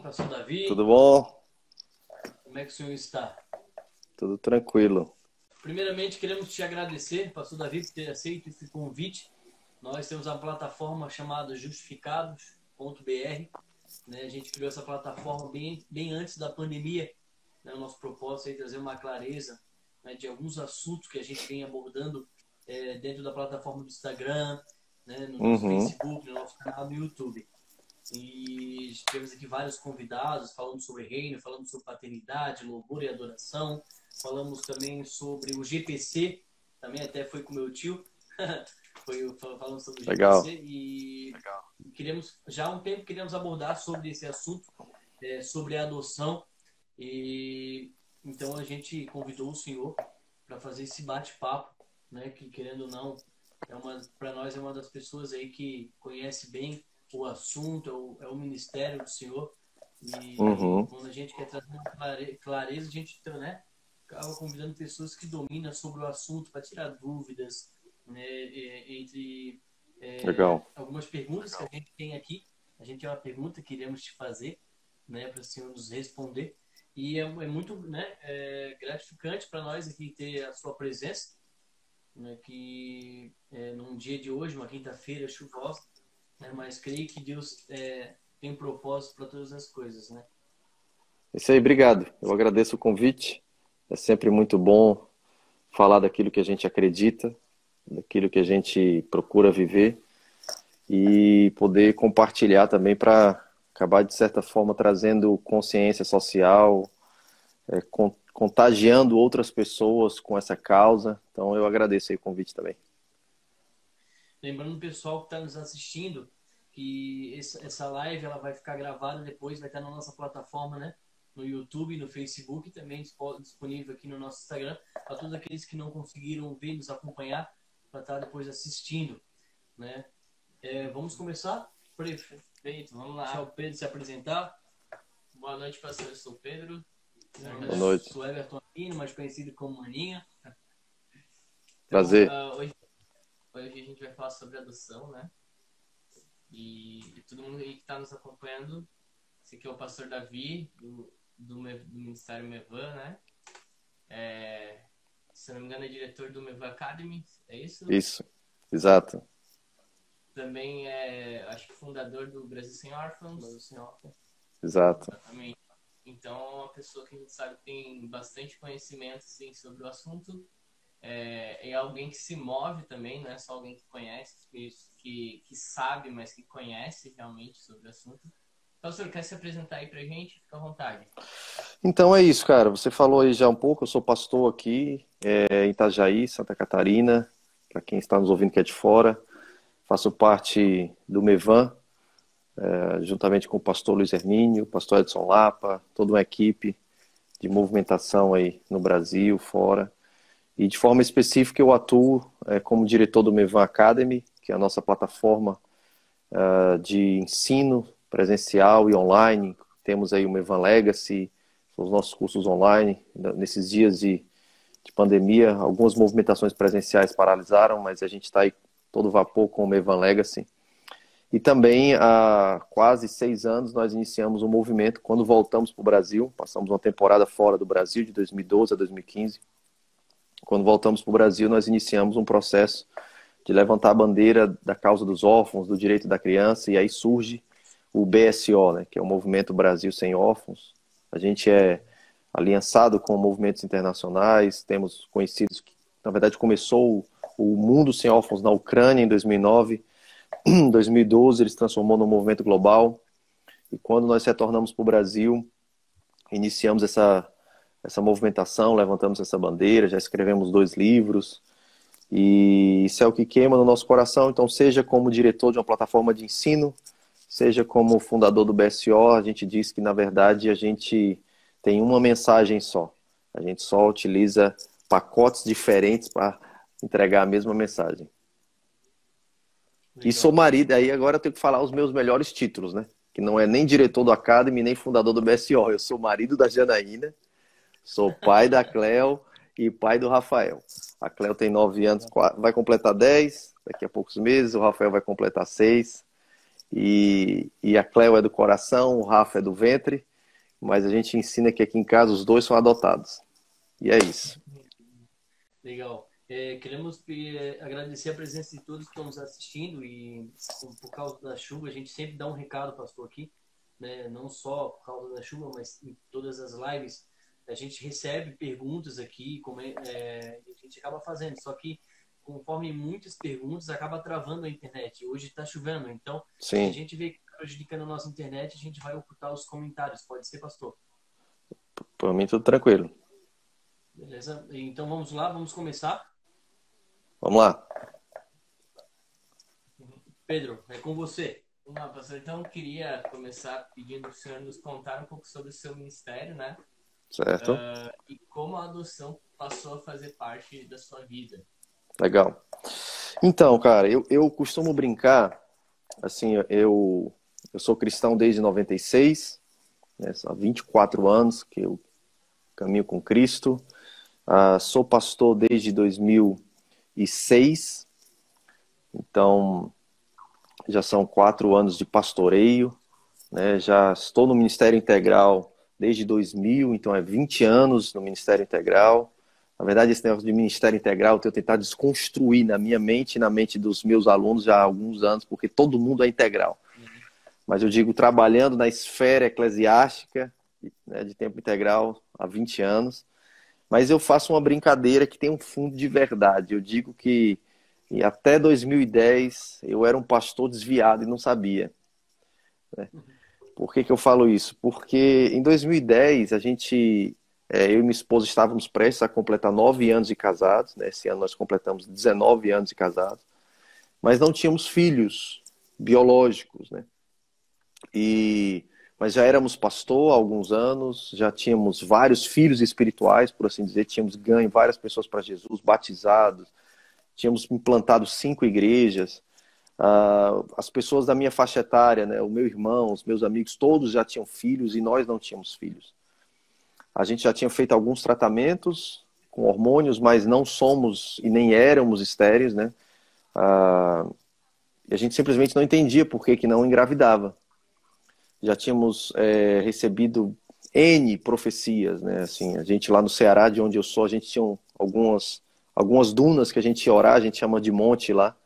pastor Davi? Tudo bom? Como é que o senhor está? Tudo tranquilo. Primeiramente, queremos te agradecer, pastor Davi, por ter aceito esse convite. Nós temos uma plataforma chamada justificados.br, né? A gente criou essa plataforma bem antes da pandemia, né? O nosso propósito é trazer uma clareza, né, de alguns assuntos que a gente vem abordando dentro da plataforma do Instagram, né, no nosso Uhum. Facebook, no nosso canal do YouTube. E tivemos aqui vários convidados falando sobre reino, falando sobre paternidade, louvor e adoração. Falamos também sobre o GPC, também até foi com meu tio. Falando sobre o Legal. GPC e queríamos, já há um tempo queríamos abordar sobre esse assunto, sobre a adoção. E então a gente convidou o senhor para fazer esse bate-papo, né, que querendo ou não, para nós é uma das pessoas aí que conhece bem o assunto, é o ministério do Senhor. E Uhum. quando a gente quer trazer uma clareza, a gente, né, acaba convidando pessoas que dominam sobre o assunto para tirar dúvidas, né, entre Legal. algumas perguntas que a gente tem aqui. A gente tem uma pergunta que iremos te fazer, né, para o Senhor nos responder. E é muito, né, gratificante para nós aqui ter a sua presença, né, que num dia de hoje, uma quinta-feira chuvosa, né, mas creio que Deus tem um propósito para todas as coisas, né? Isso aí, obrigado. Eu agradeço o convite. É sempre muito bom falar daquilo que a gente acredita, daquilo que a gente procura viver e poder compartilhar também para acabar, de certa forma, trazendo consciência social, contagiando outras pessoas com essa causa. Então, eu agradeço aí o convite também. Lembrando o pessoal que está nos assistindo que essa live ela vai ficar gravada depois, vai estar na nossa plataforma, né? No YouTube, no Facebook, também disponível aqui no nosso Instagram, para todos aqueles que não conseguiram ver, nos acompanhar, para estar depois assistindo, né? Vamos começar? Perfeito, vamos lá. Deixar o Pedro se apresentar. Boa noite, pastor. Eu sou o Pedro. Boa noite. Sou Everton Aquino, mais conhecido como Maninha. Então, Prazer. hoje a gente vai falar sobre adoção, né? E todo mundo aí que está nos acompanhando, esse aqui é o pastor Davi, do Ministério Mevan, né? Se não me engano, é diretor do Mevan Academy, é isso? Isso, exato. Também acho que fundador do Brasil Sem Órfãos. Exato. Exatamente. Então, é uma pessoa que a gente sabe que tem bastante conhecimento assim, sobre o assunto. É alguém que se move também, não é só alguém que conhece, que sabe, mas que conhece realmente sobre o assunto. Então, o senhor quer se apresentar aí pra gente? Fica à vontade. Então é isso, cara. Você falou aí já um pouco, eu sou pastor aqui em Itajaí, Santa Catarina, para quem está nos ouvindo que é de fora. Faço parte do Mevan, juntamente com o pastor Luiz Hermínio, o pastor Edson Lapa, toda uma equipe de movimentação aí no Brasil, fora. E de forma específica eu atuo como diretor do Mevan Academy, que é a nossa plataforma de ensino presencial e online. Temos aí o Mevan Legacy, os nossos cursos online. Nesses dias de pandemia, algumas movimentações presenciais paralisaram, mas a gente está aí todo vapor com o Mevan Legacy. E também há quase 6 anos nós iniciamos um movimento quando voltamos para o Brasil. Passamos uma temporada fora do Brasil, de 2012 a 2015. Quando voltamos para o Brasil, nós iniciamos um processo de levantar a bandeira da causa dos órfãos, do direito da criança, e aí surge o BSO, né, que é o Movimento Brasil Sem Órfãos. A gente é aliançado com movimentos internacionais, temos conhecidos que, na verdade, começou o Mundo Sem Órfãos na Ucrânia em 2009, em 2012 ele se transformou num movimento global, e quando nós retornamos para o Brasil, iniciamos essa movimentação, levantamos essa bandeira, já escrevemos 2 livros, e isso é o que queima no nosso coração. Então, seja como diretor de uma plataforma de ensino, seja como fundador do BSO, a gente diz que, na verdade, a gente tem uma mensagem só. A gente só utiliza pacotes diferentes para entregar a mesma mensagem. Legal. E sou marido, aí agora eu tenho que falar os meus melhores títulos, né? Que não é nem diretor do Academy, nem fundador do BSO. Eu sou marido da Janaína, sou pai da Cleo e pai do Rafael. A Cleo tem 9 anos, vai completar 10, daqui a poucos meses. O Rafael vai completar 6. E a Cleo é do coração, o Rafa é do ventre, mas a gente ensina que aqui em casa os dois são adotados. E é isso. Legal. Queremos agradecer a presença de todos que estão nos assistindo e por causa da chuva, a gente sempre dá um recado, pastor, aqui, né? Não só por causa da chuva, mas em todas as lives, a gente recebe perguntas aqui, a gente acaba fazendo, só que conforme muitas perguntas, acaba travando a internet. Hoje está chovendo, então se a Sim, gente vê que está prejudicando a nossa internet, a gente vai ocultar os comentários. Pode ser, pastor? por mim tudo tranquilo. Beleza? Então vamos lá, vamos começar. Vamos lá. Pedro, é com você. Vamos lá, pastor. Então, eu queria começar pedindo para o senhor nos contar um pouco sobre o seu ministério, né? Certo? E como a adoção passou a fazer parte da sua vida. Legal. Então, cara, eu costumo brincar, assim, eu sou cristão desde 96, né, há 24 anos que eu caminho com Cristo. Sou pastor desde 2006, então já são 4 anos de pastoreio, né? Já estou no Ministério Integral desde 2000, então é 20 anos no Ministério Integral. Na verdade, esse negócio de Ministério Integral eu tenho tentado desconstruir na minha mente e na mente dos meus alunos já há alguns anos, porque todo mundo é integral. Mas eu digo, trabalhando na esfera eclesiástica, né, de tempo integral há 20 anos. Mas eu faço uma brincadeira que tem um fundo de verdade. Eu digo que até 2010 eu era um pastor desviado e não sabia, né? Por que que eu falo isso? Porque em 2010 eu e minha esposa estávamos prestes a completar 9 anos de casados, né? Esse ano nós completamos 19 anos de casados, mas não tínhamos filhos biológicos, né? Mas já éramos pastor há alguns anos, já tínhamos vários filhos espirituais, por assim dizer, tínhamos ganho várias pessoas para Jesus, batizados, tínhamos implantado 5 igrejas. As pessoas da minha faixa etária, né, o meu irmão, os meus amigos, todos já tinham filhos e nós não tínhamos filhos. A gente já tinha feito alguns tratamentos com hormônios, mas não somos e nem éramos estéreis, né? E a gente simplesmente não entendia por que não engravidava. Já tínhamos recebido N profecias, né? Assim, a gente lá no Ceará, de onde eu sou, a gente tinha algumas dunas que a gente ia orar, a gente chama de monte lá.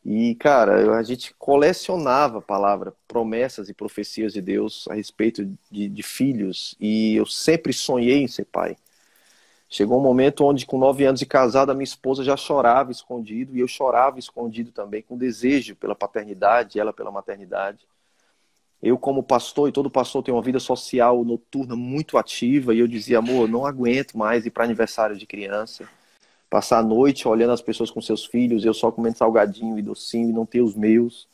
E, cara, a gente colecionava promessas e profecias de Deus a respeito de filhos. E eu sempre sonhei em ser pai. Chegou um momento onde, com 9 anos de casado, a minha esposa já chorava escondido, e eu chorava escondido também, com desejo pela paternidade, ela pela maternidade. Eu, como pastor, e todo pastor tem uma vida social noturna muito ativa, e eu dizia, amor, não aguento mais ir para aniversário de criança, passar a noite olhando as pessoas com seus filhos, eu só comendo salgadinho e docinho e não ter os meus.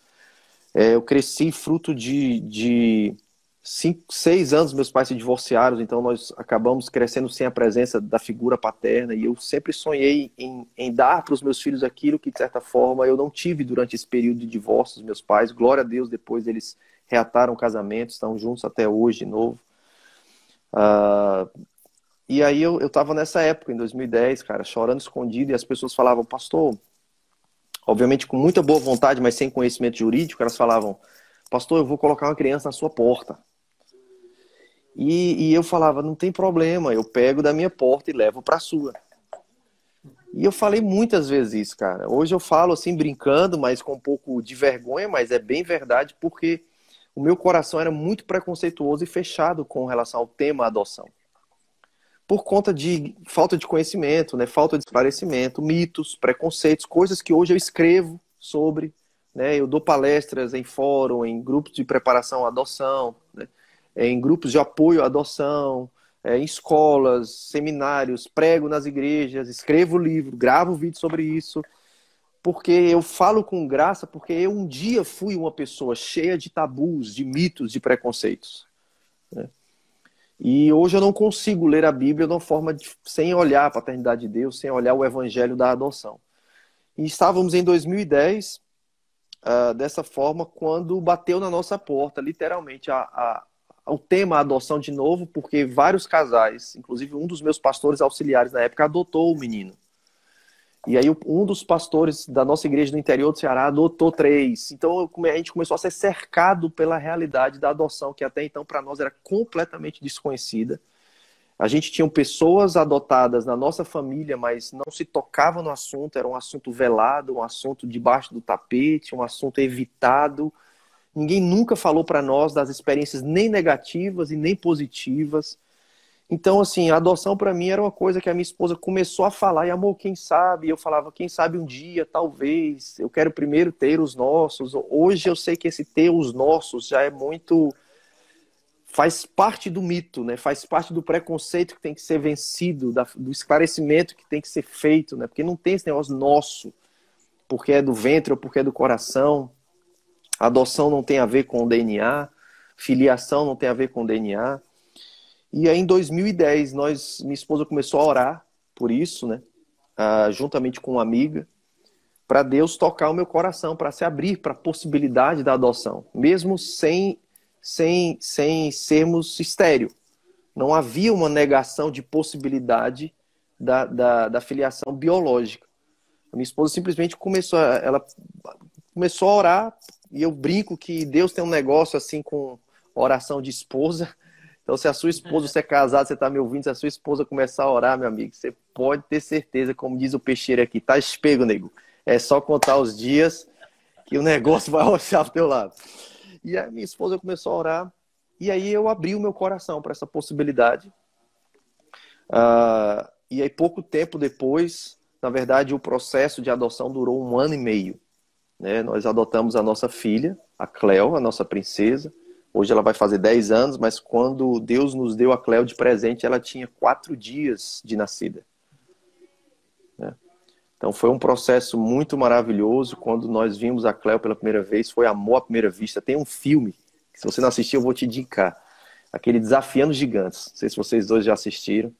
Eu cresci fruto de 5, 6 anos, meus pais se divorciaram, então nós acabamos crescendo sem a presença da figura paterna, e eu sempre sonhei em dar para os meus filhos aquilo que, de certa forma, eu não tive durante esse período de divórcio dos meus pais. Glória a Deus, depois eles reataram o casamento, estão juntos até hoje de novo. E aí eu tava nessa época, em 2010, cara, chorando escondido, e as pessoas falavam, pastor, obviamente com muita boa vontade, mas sem conhecimento jurídico, elas falavam, pastor, eu vou colocar uma criança na sua porta. E eu falava, não tem problema, eu pego da minha porta e levo para a sua. E eu falei muitas vezes isso, cara. Hoje eu falo assim, brincando, mas com um pouco de vergonha, mas é bem verdade, porque o meu coração era muito preconceituoso e fechado com relação ao tema adoção. Por conta de falta de conhecimento, né? Falta de esclarecimento, mitos, preconceitos, coisas que hoje eu escrevo sobre, né? Eu dou palestras em fórum, em grupos de preparação à adoção, né? Em grupos de apoio à adoção, em escolas, seminários, prego nas igrejas, escrevo livro, gravo vídeo sobre isso, porque eu falo com graça, porque eu um dia fui uma pessoa cheia de tabus, de mitos, de preconceitos, né? E hoje eu não consigo ler a Bíblia de uma forma sem olhar a paternidade de Deus, sem olhar o evangelho da adoção. E estávamos em 2010, dessa forma, quando bateu na nossa porta, literalmente, o tema adoção de novo, porque vários casais, inclusive um dos meus pastores auxiliares na época, adotou o menino. E aí um dos pastores da nossa igreja do interior do Ceará adotou 3. Então a gente começou a ser cercado pela realidade da adoção, que até então para nós era completamente desconhecida. A gente tinha pessoas adotadas na nossa família, mas não se tocava no assunto, era um assunto velado, um assunto debaixo do tapete, um assunto evitado. Ninguém nunca falou para nós das experiências nem negativas e nem positivas. Então, assim, a adoção para mim era uma coisa que a minha esposa começou a falar, e amor, quem sabe? Eu falava, quem sabe um dia, talvez, eu quero primeiro ter os nossos. Hoje eu sei que esse ter os nossos já é muito... faz parte do mito, né? Faz parte do preconceito que tem que ser vencido, do esclarecimento que tem que ser feito, né? Porque não tem esse negócio nosso, porque é do ventre ou porque é do coração. A adoção não tem a ver com o DNA, filiação não tem a ver com o DNA. E aí, em 2010, minha esposa começou a orar por isso, né? Juntamente com uma amiga, para Deus tocar o meu coração, para se abrir para a possibilidade da adoção, mesmo sem sermos estéril. Não havia uma negação de possibilidade da filiação biológica. A minha esposa simplesmente ela começou a orar, e eu brinco que Deus tem um negócio assim com oração de esposa. Então, se a sua esposa, você é casado, você está me ouvindo, se a sua esposa começar a orar, meu amigo, você pode ter certeza, como diz o peixeiro aqui, tá espego, nego. É só contar os dias que o negócio vai rochar pro teu lado. E a minha esposa começou a orar, e aí eu abri o meu coração para essa possibilidade. E aí, pouco tempo depois, na verdade, o processo de adoção durou 1 ano e meio. Né? Nós adotamos a nossa filha, a Cleo, a nossa princesa. Hoje ela vai fazer 10 anos, mas quando Deus nos deu a Cleo de presente, ela tinha 4 dias de nascida. Né? Então foi um processo muito maravilhoso. Quando nós vimos a Cleo pela primeira vez, foi amor à primeira vista. Tem um filme, que se você não assistiu, eu vou te indicar. Aquele Desafiando Gigantes. Não sei se vocês dois já assistiram.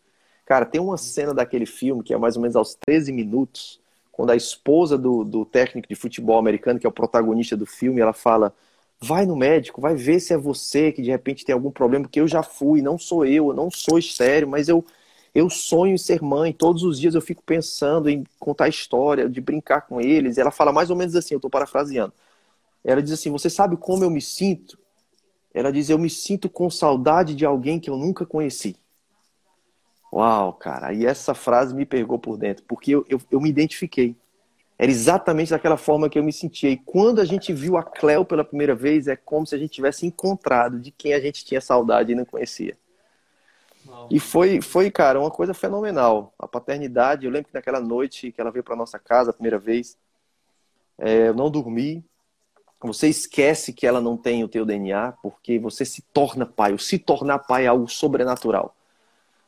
Cara, tem uma cena daquele filme que é mais ou menos aos 13 minutos, quando a esposa do técnico de futebol americano, que é o protagonista do filme, ela fala: vai no médico, vai ver se é você que de repente tem algum problema, porque eu já fui, não sou eu não sou estéril, mas eu sonho em ser mãe, todos os dias eu fico pensando em contar história, de brincar com eles. Ela fala mais ou menos assim, eu estou parafraseando. Ela diz assim: você sabe como eu me sinto? Ela diz: eu me sinto com saudade de alguém que eu nunca conheci. Uau, cara, e essa frase me pegou por dentro, porque eu me identifiquei. Era exatamente daquela forma que eu me sentia. E quando a gente viu a Cleo pela primeira vez, é como se a gente tivesse encontrado de quem a gente tinha saudade e não conhecia. Uau. E foi, cara, uma coisa fenomenal. A paternidade, eu lembro que naquela noite que ela veio para nossa casa a primeira vez, eu não dormi. Você esquece que ela não tem o teu DNA, porque você se torna pai. O se tornar pai é algo sobrenatural.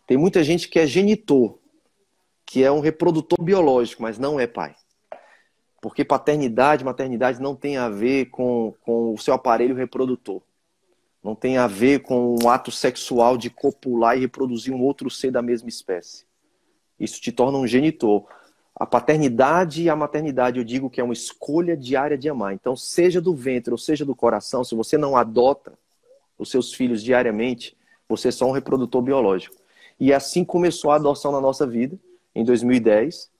Tem muita gente que é genitor, que é um reprodutor biológico, mas não é pai. Porque paternidade, maternidade não tem a ver com o seu aparelho reprodutor. Não tem a ver com um ato sexual de copular e reproduzir um outro ser da mesma espécie. Isso te torna um genitor. A paternidade e a maternidade, eu digo que é uma escolha diária de amar. Então, seja do ventre ou seja do coração, se você não adota os seus filhos diariamente, você é só um reprodutor biológico. E assim começou a adoção na nossa vida, em 2010.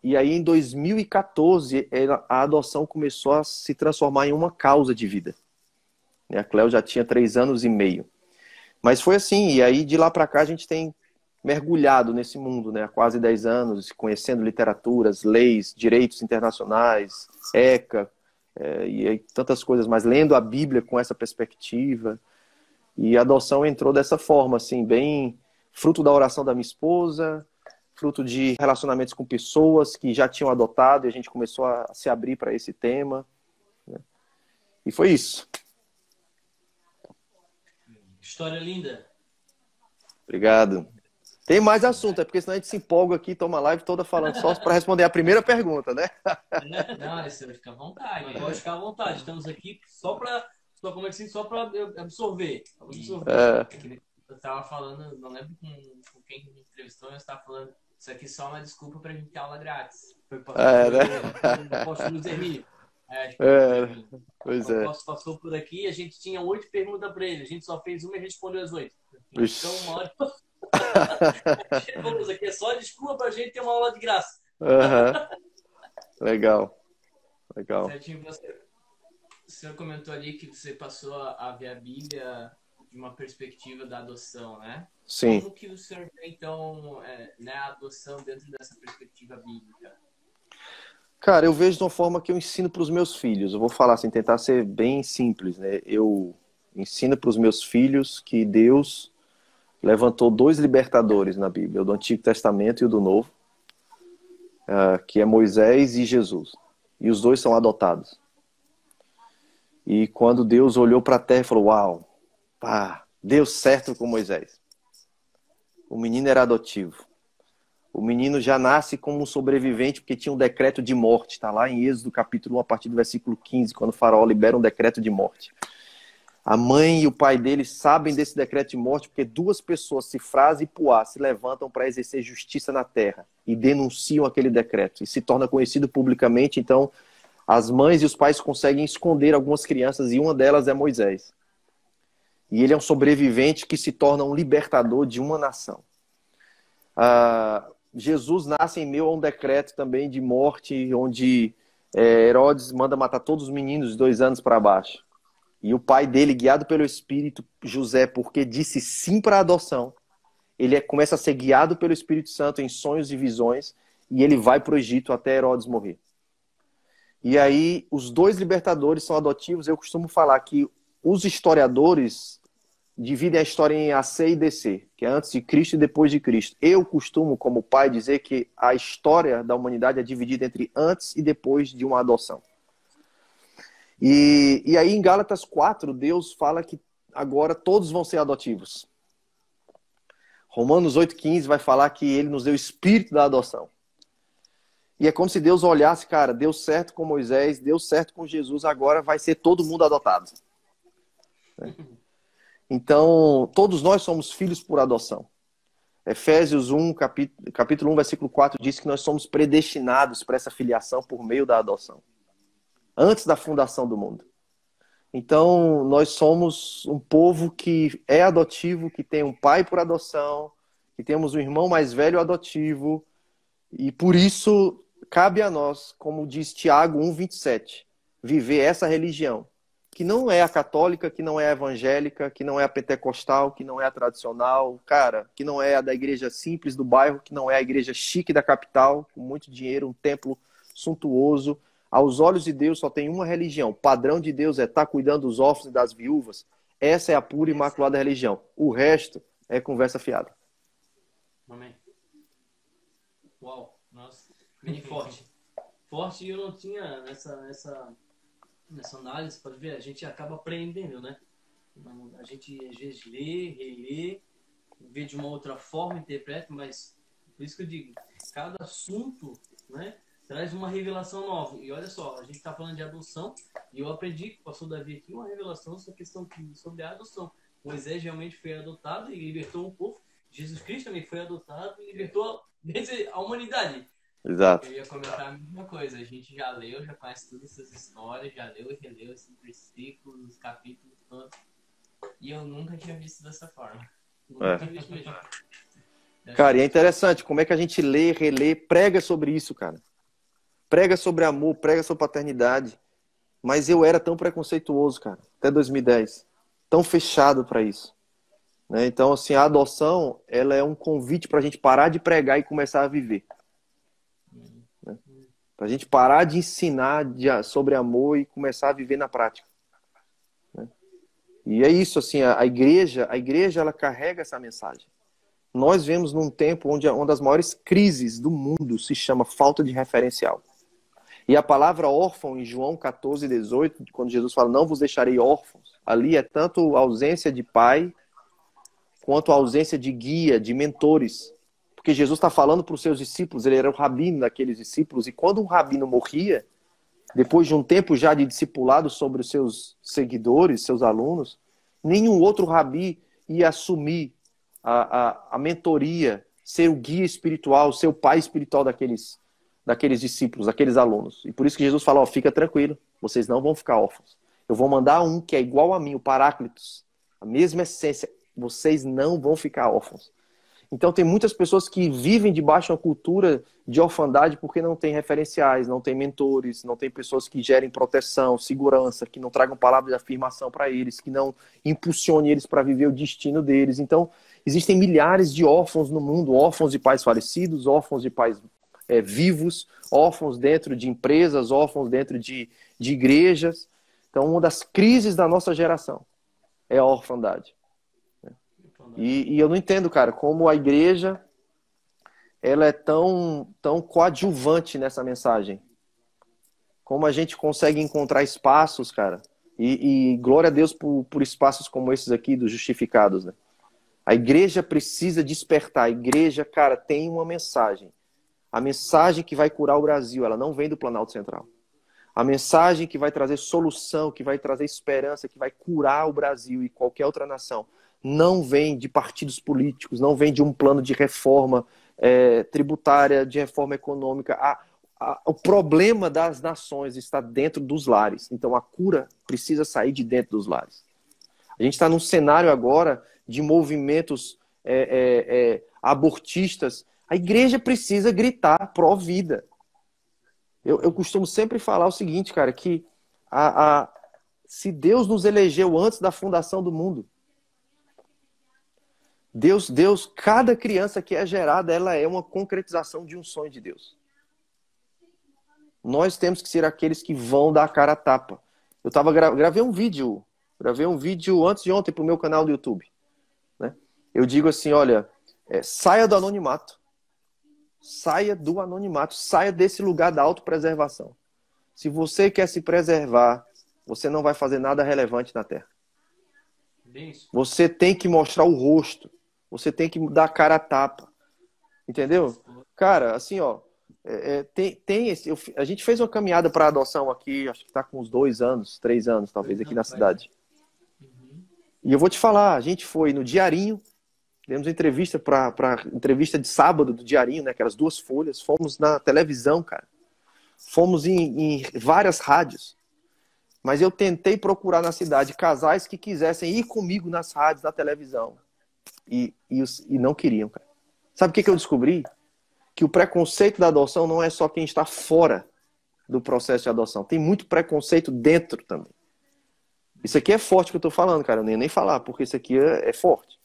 E aí, em 2014, a adoção começou a se transformar em uma causa de vida. A Cleo já tinha 3 anos e meio. Mas foi assim, e aí de lá para cá a gente tem mergulhado nesse mundo, né, há quase 10 anos, conhecendo literaturas, leis, direitos internacionais, ECA, e aí tantas coisas, mas lendo a Bíblia com essa perspectiva. E a adoção entrou dessa forma, assim, bem fruto da oração da minha esposa, fruto de relacionamentos com pessoas que já tinham adotado, e a gente começou a se abrir para esse tema. Né? E foi isso. História linda. Obrigado. Tem mais assunto, porque senão a gente se empolga aqui, toma live toda falando só para responder a primeira pergunta, né? Não, você vai ficar à vontade. Pode ficar à vontade. Estamos aqui só para absorver. Eu estava falando, não lembro com quem me entrevistou, mas estava falando, isso aqui só é uma desculpa para a gente ter aula grátis. Foi o apóstolo Luiz Hermínio. Pois o apóstolo passou por aqui, a gente tinha 8 perguntas para ele, a gente só fez uma e respondeu as 8. Então, uma hora... Chegamos aqui, é só desculpa para a gente ter uma aula de graça. Aham. Legal, legal. Certinho, o senhor comentou ali que você passou a ver a Bíblia de uma perspectiva da adoção, né? Sim. Como que o senhor vê, então, né, a adoção dentro dessa perspectiva bíblica? Cara, eu vejo de uma forma que eu ensino para os meus filhos. Eu vou falar assim, tentar ser bem simples, né? Eu ensino para os meus filhos que Deus levantou dois libertadores na Bíblia, o do Antigo Testamento e o do Novo, que é Moisés e Jesus. E os dois são adotados. E quando Deus olhou para a terra e falou, uau, pá, deu certo com Moisés. O menino era adotivo. O menino já nasce como um sobrevivente porque tinha um decreto de morte. Está lá em Êxodo capítulo 1, a partir do versículo 15, quando o faraó libera um decreto de morte. A mãe e o pai dele sabem desse decreto de morte porque duas pessoas, Cifrás e Puá, se levantam para exercer justiça na terra e denunciam aquele decreto. E se torna conhecido publicamente, então as mães e os pais conseguem esconder algumas crianças e uma delas é Moisés. E ele é um sobrevivente que se torna um libertador de uma nação. Jesus nasce em meio a um decreto também de morte, onde Herodes manda matar todos os meninos de 2 anos para baixo. E o pai dele, guiado pelo Espírito, José, porque disse sim para a adoção, ele começa a ser guiado pelo Espírito Santo em sonhos e visões, e ele vai para o Egito até Herodes morrer. E aí, os dois libertadores são adotivos. Eu costumo falar que os historiadores dividem a história em AC e DC, que é antes de Cristo e depois de Cristo. Eu costumo, como pai, dizer que a história da humanidade é dividida entre antes e depois de uma adoção. E aí, em Gálatas 4, Deus fala que agora todos vão ser adotivos. Romanos 8,15 vai falar que ele nos deu o espírito da adoção. E é como se Deus olhasse, cara, deu certo com Moisés, deu certo com Jesus, agora vai ser todo mundo adotado. Então, todos nós somos filhos por adoção. Efésios 1, capítulo 1, versículo 4, diz que nós somos predestinados para essa filiação por meio da adoção. Antes da fundação do mundo. Então, nós somos um povo que é adotivo, que tem um pai por adoção, que temos um irmão mais velho adotivo, e por isso cabe a nós, como diz Tiago 1,27, viver essa religião, que não é a católica, que não é a evangélica, que não é a pentecostal, que não é a tradicional, cara, que não é a da igreja simples do bairro, que não é a igreja chique da capital, com muito dinheiro, um templo suntuoso. Aos olhos de Deus só tem uma religião. O padrão de Deus é estar cuidando dos órfãos e das viúvas. Essa é a pura e imaculada religião. O resto é conversa fiada. Amém. Uau, nossa, bem forte. Forte, e eu não tinha nessa análise, pode ver, a gente acaba aprendendo, né? A gente às vezes lê, relê, vê de uma outra forma, interpreta, mas por isso que eu digo, cada assunto, né, traz uma revelação nova. E olha só, a gente está falando de adoção, e eu aprendi com o pastor Davi aqui uma revelação sobre a questão sobre a adoção. Moisés realmente foi adotado e libertou o povo. Jesus Cristo também foi adotado e libertou a humanidade. Exato. Eu ia comentar a mesma coisa. A gente já leu, já conhece todas essas histórias, já leu e releu esses versículos, os capítulos todos. E eu nunca tinha visto dessa forma. Nunca tinha visto mesmo. Cara, e é interessante como é que a gente lê, relê, prega sobre isso, cara. Prega sobre amor, prega sobre paternidade. Mas eu era tão preconceituoso, cara, até 2010. Tão fechado para isso. Né? Então, assim, a adoção, ela é um convite para a gente parar de pregar e começar a viver. Né? Para a gente parar de ensinar sobre amor e começar a viver na prática. Né? E é isso, assim, a igreja, ela carrega essa mensagem. Nós vemos num tempo onde uma das maiores crises do mundo se chama falta de referencial. E a palavra órfão, em João 14,18, quando Jesus fala, não vos deixarei órfãos, ali é tanto a ausência de pai, quanto a ausência de guia, de mentores. Porque Jesus está falando para os seus discípulos, ele era o rabino daqueles discípulos, e quando um rabino morria, depois de um tempo já de discipulado sobre os seus seguidores, seus alunos, nenhum outro rabi ia assumir a mentoria, ser o guia espiritual, ser o pai espiritual daqueles discípulos, daqueles alunos. E por isso que Jesus fala, fica tranquilo, vocês não vão ficar órfãos. Eu vou mandar um que é igual a mim, o Paráclitos, a mesma essência, vocês não vão ficar órfãos. Então tem muitas pessoas que vivem debaixo de uma cultura de orfandade porque não tem referenciais, não tem mentores, não tem pessoas que gerem proteção, segurança, que não tragam palavras de afirmação para eles, que não impulsionem eles para viver o destino deles. Então existem milhares de órfãos no mundo, órfãos de pais falecidos, órfãos de pais vivos, órfãos dentro de empresas, órfãos dentro de igrejas. Então uma das crises da nossa geração é a orfandade. E eu não entendo, cara, como a igreja ela é tão coadjuvante nessa mensagem. Como a gente consegue encontrar espaços, cara, e glória a Deus por espaços como esses aqui, dos justificados, né? A igreja precisa despertar. A igreja, cara, tem uma mensagem. A mensagem que vai curar o Brasil, ela não vem do Planalto Central. A mensagem que vai trazer solução, que vai trazer esperança, que vai curar o Brasil e qualquer outra nação, não vem de partidos políticos, não vem de um plano de reforma tributária, de reforma econômica. O problema das nações está dentro dos lares. Então a cura precisa sair de dentro dos lares. A gente está num cenário agora de movimentos abortistas. A igreja precisa gritar pró-vida. Eu costumo sempre falar o seguinte, cara, que se Deus nos elegeu antes da fundação do mundo, Deus, cada criança que é gerada, ela é uma concretização de um sonho de Deus. Nós temos que ser aqueles que vão dar a cara a tapa. Eu gravei um vídeo antes de ontem para o meu canal do YouTube, né? Eu digo assim, olha, saia do anonimato. Saia do anonimato, saia desse lugar da autopreservação. Se você quer se preservar, você não vai fazer nada relevante na Terra. Você tem que mostrar o rosto. Você tem que dar a cara a tapa. Entendeu? Cara, assim, ó, a gente fez uma caminhada para adoção aqui, acho que está com uns 2 anos, 3 anos, talvez, aqui na cidade. E eu vou te falar, a gente foi no Diarinho, demos entrevista para entrevista de sábado do Diarinho, né? Aquelas 2 folhas. Fomos na televisão, cara. Fomos em várias rádios. Mas eu tentei procurar na cidade casais que quisessem ir comigo nas rádios, na televisão. E não queriam, cara. Sabe o que eu descobri? Que o preconceito da adoção não é só quem está fora do processo de adoção. Tem muito preconceito dentro também. Isso aqui é forte que eu tô falando, cara. Eu nem ia nem falar, porque isso aqui é forte.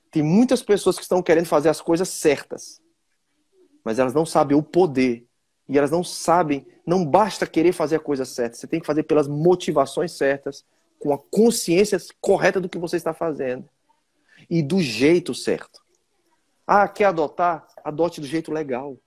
Tem muitas pessoas que estão querendo fazer as coisas certas, mas elas não sabem o poder. E elas não sabem, não basta querer fazer a coisa certa. Você tem que fazer pelas motivações certas, com a consciência correta do que você está fazendo. E do jeito certo. Ah, quer adotar? Adote do jeito legal.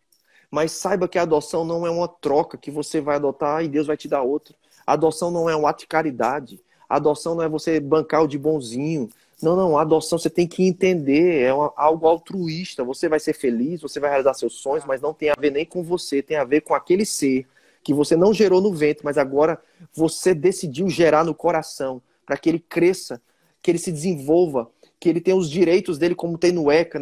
Mas saiba que a adoção não é uma troca que você vai adotar e Deus vai te dar outro. A adoção não é um ato de caridade. A adoção não é você bancar o de bonzinho. Não, a adoção você tem que entender, algo altruísta. Você vai ser feliz, você vai realizar seus sonhos, mas não tem a ver nem com você, tem a ver com aquele ser que você não gerou no ventre, mas agora você decidiu gerar no coração, para que ele cresça, que ele se desenvolva, que ele tenha os direitos dele, como tem no ECA,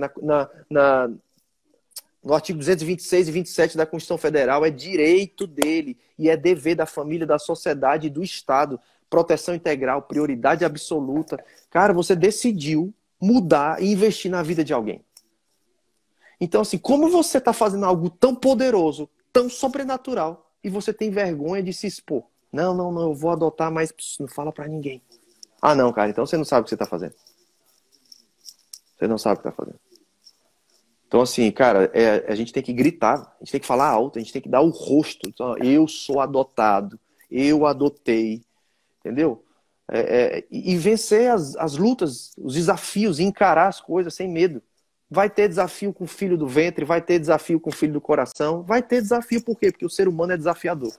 no artigo 226 e 27 da Constituição Federal. É direito dele e é dever da família, da sociedade e do Estado. Proteção integral, prioridade absoluta. Cara, você decidiu mudar e investir na vida de alguém. Então, assim, como você está fazendo algo tão poderoso, tão sobrenatural, e você tem vergonha de se expor? Não, eu vou adotar, mas não fala pra ninguém. Ah, não, cara, então você não sabe o que você está fazendo. Você não sabe o que está fazendo. Então, assim, cara, a gente tem que gritar, a gente tem que falar alto, a gente tem que dar o rosto. Então, eu sou adotado, eu adotei. Entendeu? E vencer as lutas, os desafios, e encarar as coisas sem medo. Vai ter desafio com o filho do ventre, vai ter desafio com o filho do coração, vai ter desafio por quê? Porque o ser humano é desafiador.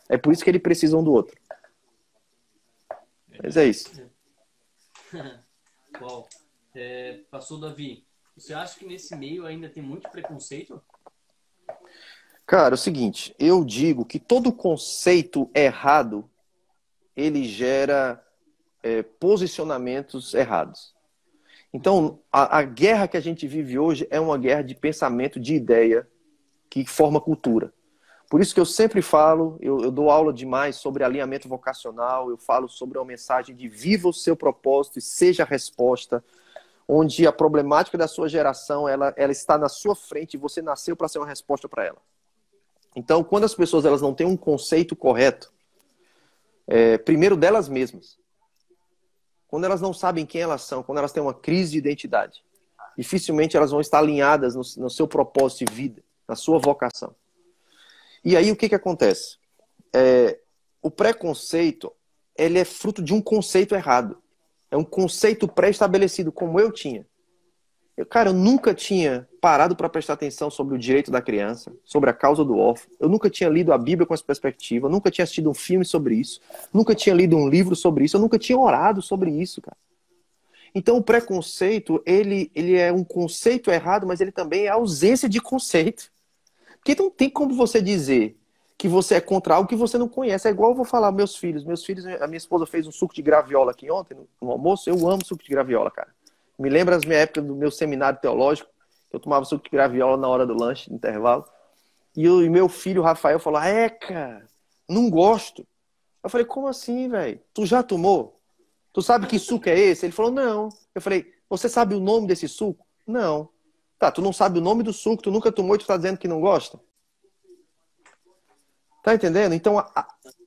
É por isso que ele precisa um do outro. Mas é isso. Bom, pastor Davi, você acha que nesse meio ainda tem muito preconceito? Cara, é o seguinte, eu digo que todo conceito errado ele gera posicionamentos errados. Então, a guerra que a gente vive hoje é uma guerra de pensamento, de ideia, que forma cultura. Por isso que eu sempre falo, eu dou aula demais sobre alinhamento vocacional, eu falo sobre uma mensagem de viva o seu propósito e seja a resposta, onde a problemática da sua geração ela está na sua frente e você nasceu para ser uma resposta para ela. Então, quando as pessoas elas não têm um conceito correto, primeiro delas mesmas, quando elas não sabem quem elas são, quando elas têm uma crise de identidade, dificilmente elas vão estar alinhadas no seu propósito de vida, na sua vocação. E aí o que acontece? O preconceito, ele é fruto de um conceito errado. É um conceito pré-estabelecido, como eu tinha. Eu nunca tinha parado para prestar atenção sobre o direito da criança, sobre a causa do órfão. Eu nunca tinha lido a Bíblia com essa perspectiva, eu nunca tinha assistido um filme sobre isso, nunca tinha lido um livro sobre isso, eu nunca tinha orado sobre isso, cara. Então o preconceito, ele é um conceito errado, mas ele também é ausência de conceito. Porque não tem como você dizer que você é contra algo que você não conhece. É igual eu vou falar meus filhos. A minha esposa fez um suco de graviola aqui ontem, no almoço. Eu amo suco de graviola, cara. Me lembra as minhas épocas do meu seminário teológico. Eu tomava suco de graviola na hora do lanche, no intervalo. E meu filho, Rafael, falou, cara, não gosto. Eu falei, como assim, velho? Tu já tomou? Tu sabe que suco é esse? Ele falou, não. Eu falei, você sabe o nome desse suco? Não. Tá, tu não sabe o nome do suco, tu nunca tomou e tu tá dizendo que não gosta? Tá entendendo? Então,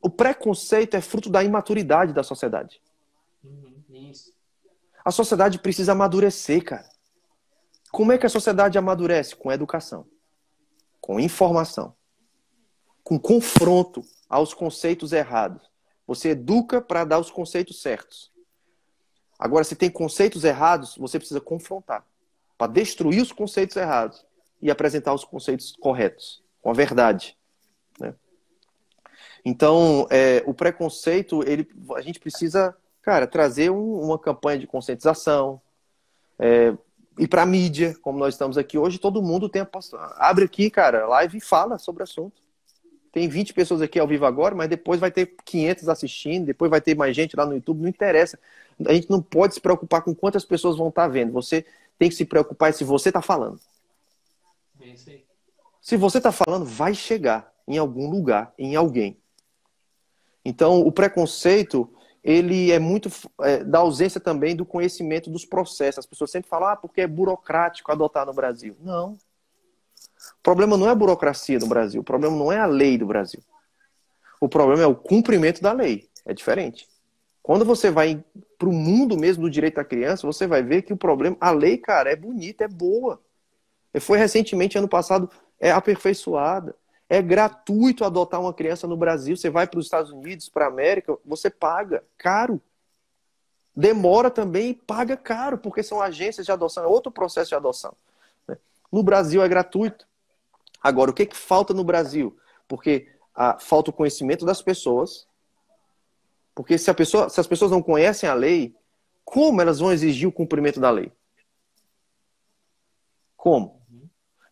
o preconceito é fruto da imaturidade da sociedade. Isso. A sociedade precisa amadurecer, cara. Como é que a sociedade amadurece? Com educação, com informação, com confronto aos conceitos errados. Você educa para dar os conceitos certos. Agora, se tem conceitos errados, você precisa confrontar para destruir os conceitos errados e apresentar os conceitos corretos, com a verdade, né? Então, o preconceito, a gente precisa, cara, trazer uma campanha de conscientização, ir para a mídia, como nós estamos aqui hoje, todo mundo abre aqui, cara, live e fala sobre o assunto. Tem 20 pessoas aqui ao vivo agora, mas depois vai ter 500 assistindo, depois vai ter mais gente lá no YouTube, não interessa. A gente não pode se preocupar com quantas pessoas vão estar vendo. Você tem que se preocupar se você está falando. É isso aí. Se você está falando, vai chegar em algum lugar, em alguém. Então, o preconceito, ele é muito da ausência também do conhecimento dos processos. As pessoas sempre falam, porque é burocrático adotar no Brasil. Não. O problema não é a burocracia no Brasil. O problema não é a lei do Brasil. O problema é o cumprimento da lei. É diferente. Quando você vai para o mundo mesmo do direito da criança, você vai ver que o problema... A lei, cara, é bonita, é boa. Foi recentemente, ano passado, aperfeiçoada. É gratuito adotar uma criança no Brasil. Você vai para os Estados Unidos, para a América, você paga caro. Demora também e paga caro, porque são agências de adoção. É outro processo de adoção. No Brasil é gratuito. Agora, o que falta no Brasil? Porque falta o conhecimento das pessoas. Porque se as pessoas não conhecem a lei, como elas vão exigir o cumprimento da lei? Como?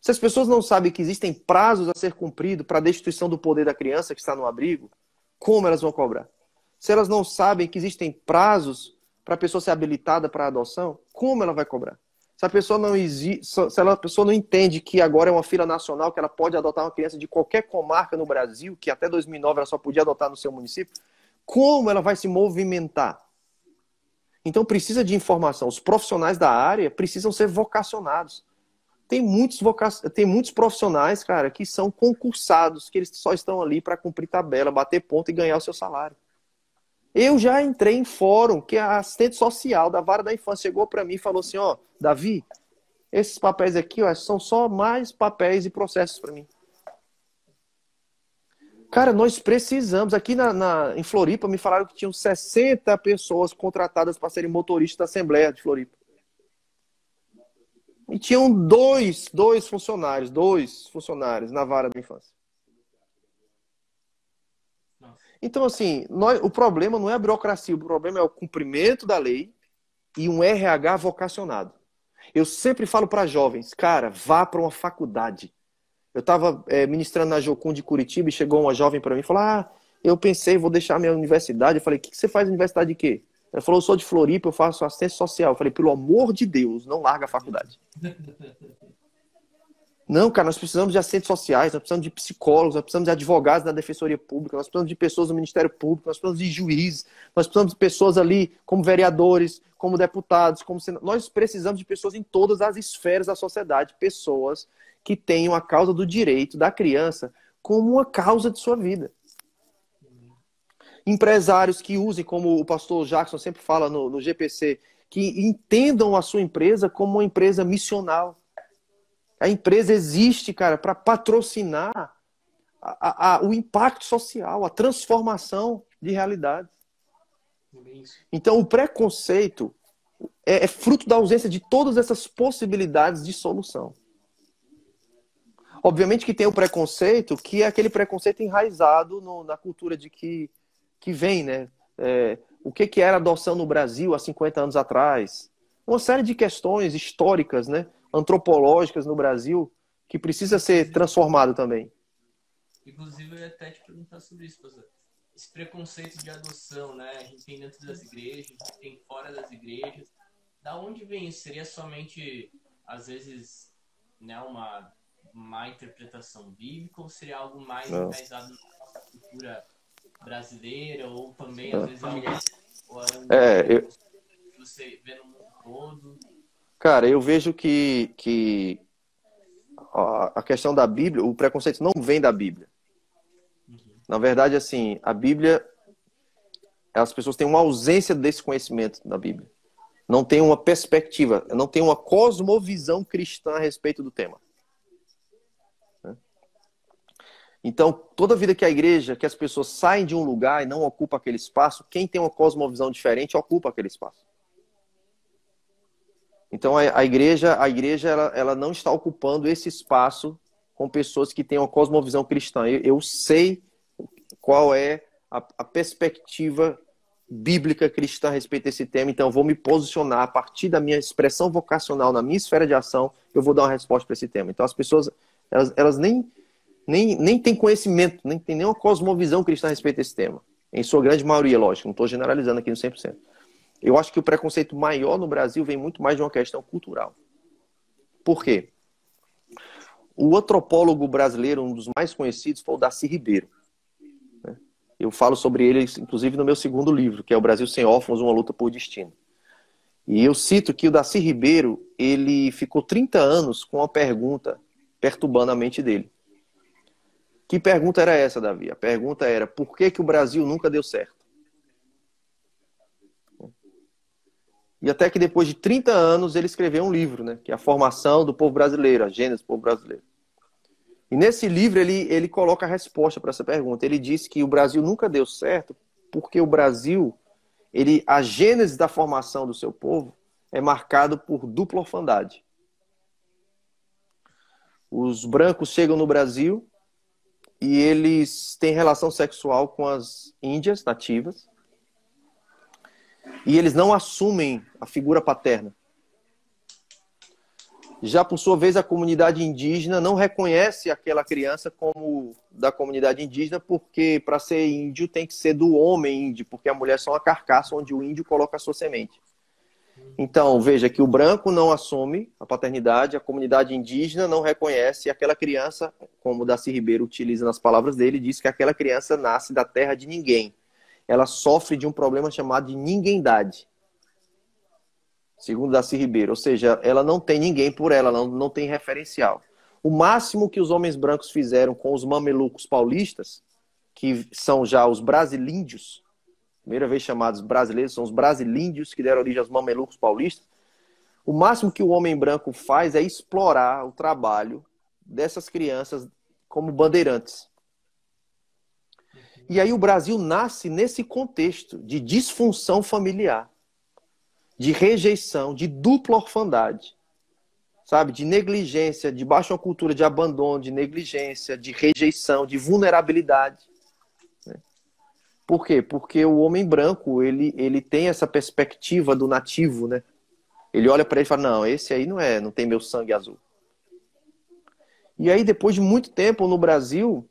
Se as pessoas não sabem que existem prazos a ser cumpridos para a destituição do poder da criança que está no abrigo, como elas vão cobrar? Se elas não sabem que existem prazos para a pessoa ser habilitada para a adoção, como ela vai cobrar? Se a pessoa não entende que agora é uma fila nacional, que ela pode adotar uma criança de qualquer comarca no Brasil, que até 2009 ela só podia adotar no seu município, como ela vai se movimentar? Então precisa de informação. Os profissionais da área precisam ser vocacionados. Tem muitos profissionais, cara, que são concursados, que eles só estão ali para cumprir tabela, bater ponto e ganhar o seu salário. Eu já entrei em fórum, que a assistente social da Vara da Infância chegou para mim e falou assim, Davi, esses papéis aqui, são só mais papéis e processos para mim. Cara, nós precisamos. Aqui em Floripa me falaram que tinham 60 pessoas contratadas para serem motoristas da Assembleia de Floripa. E tinham dois funcionários na Vara da Infância. Então, assim, o problema não é a burocracia, o problema é o cumprimento da lei e um RH vocacionado. Eu sempre falo para jovens, cara, vá para uma faculdade. Eu estava ministrando na Jocum de Curitiba e chegou uma jovem para mim e falou, eu pensei, vou deixar minha universidade. Eu falei, o que você faz na universidade de quê? Ela falou, eu sou de Floripa, eu faço assistência social. Eu falei, pelo amor de Deus, não larga a faculdade. Não, cara, nós precisamos de assistentes sociais, nós precisamos de psicólogos, nós precisamos de advogados da Defensoria Pública, nós precisamos de pessoas do Ministério Público, nós precisamos de juízes, nós precisamos de pessoas ali como vereadores, como deputados, como senadores. Nós precisamos de pessoas em todas as esferas da sociedade, pessoas que tenham a causa do direito da criança como uma causa de sua vida. Empresários que usem, como o pastor Jackson sempre fala no GPC, que entendam a sua empresa como uma empresa missional. A empresa existe, cara, para patrocinar o impacto social, a transformação de realidade. Então, o preconceito é fruto da ausência de todas essas possibilidades de solução. Obviamente que tem o preconceito, que é aquele preconceito enraizado na cultura de que vem, né? O que era adoção no Brasil há 50 anos atrás. Uma série de questões históricas, né? Antropológicas no Brasil, que precisa ser transformado também. Inclusive, eu ia até te perguntar sobre isso, pastor. Esse preconceito de adoção, né? A gente tem dentro das igrejas, a gente tem fora das igrejas. Da onde vem isso? Seria somente, às vezes, né, uma má interpretação bíblica, ou seria algo mais enraizado na nossa cultura brasileira, ou também, às vezes, algo que você vê no mundo todo? Cara, eu vejo que a questão da Bíblia, o preconceito não vem da Bíblia. Na verdade, assim, a Bíblia, as pessoas têm uma ausência desse conhecimento da Bíblia. Não tem uma perspectiva, não tem uma cosmovisão cristã a respeito do tema. Então, toda vida que a igreja, que as pessoas saem de um lugar e não ocupam aquele espaço, quem tem uma cosmovisão diferente ocupa aquele espaço. Então, a igreja ela não está ocupando esse espaço com pessoas que têm uma cosmovisão cristã. Eu sei qual é a perspectiva bíblica cristã a respeito desse tema, então eu vou me posicionar a partir da minha expressão vocacional, na minha esfera de ação, eu vou dar uma resposta para esse tema. Então, as pessoas, elas nem têm conhecimento, nem têm nenhuma cosmovisão cristã a respeito desse tema. Em sua grande maioria, lógico, não estou generalizando aqui no 100%. Eu acho que o preconceito maior no Brasil vem muito mais de uma questão cultural. Por quê? O antropólogo brasileiro, um dos mais conhecidos, foi o Darcy Ribeiro. Eu falo sobre ele, inclusive, no meu segundo livro, que é O Brasil Sem Órfãos, Uma Luta por Destino. E eu cito que o Darcy Ribeiro, ele ficou 30 anos com uma pergunta perturbando a mente dele. Que pergunta era essa, Davi? A pergunta era, por que o Brasil nunca deu certo? E até que depois de 30 anos ele escreveu um livro, né, que é A Formação do Povo Brasileiro, a Gênese do Povo Brasileiro. E nesse livro ele coloca a resposta para essa pergunta. Ele diz que o Brasil nunca deu certo porque o Brasil, a gênese da formação do seu povo é marcado por dupla orfandade. Os brancos chegam no Brasil e eles têm relação sexual com as índias nativas. E eles não assumem a figura paterna. Já, por sua vez, a comunidade indígena não reconhece aquela criança como da comunidade indígena, porque para ser índio tem que ser do homem índio, porque a mulher é só uma carcaça onde o índio coloca a sua semente. Então, veja que o branco não assume a paternidade, a comunidade indígena não reconhece, e aquela criança, como o Darcy Ribeiro utiliza nas palavras dele, diz que aquela criança nasce da terra de ninguém. Ela sofre de um problema chamado de ninguém-dade, segundo Darcy Ribeiro. Ou seja, ela não tem ninguém por ela, não tem referencial. O máximo que os homens brancos fizeram com os mamelucos paulistas, que são já os brasilíndios, primeira vez chamados brasileiros, são os brasilíndios que deram origem aos mamelucos paulistas, o máximo que o homem branco faz é explorar o trabalho dessas crianças como bandeirantes. E aí o Brasil nasce nesse contexto de disfunção familiar, de rejeição, de dupla orfandade, sabe? De negligência, de baixa cultura de abandono, de negligência, de rejeição, de vulnerabilidade. Né? Por quê? Porque o homem branco, ele tem essa perspectiva do nativo, né? Ele olha para ele e fala, não, esse aí não tem meu sangue azul. E aí, depois de muito tempo no Brasil,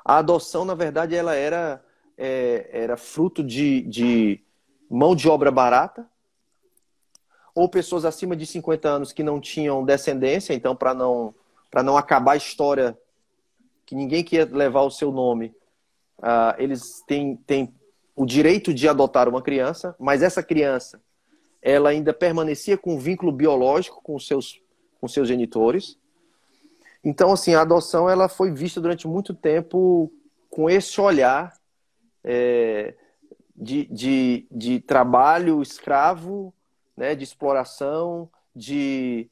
a adoção, na verdade, ela era fruto de mão de obra barata, ou pessoas acima de 50 anos que não tinham descendência, então para não para não acabar a história, que ninguém quer levar o seu nome, eles têm o direito de adotar uma criança, mas essa criança, ela ainda permanecia com um vínculo biológico com seus genitores. Então, assim, a adoção ela foi vista durante muito tempo com esse olhar de trabalho escravo, né, de exploração, de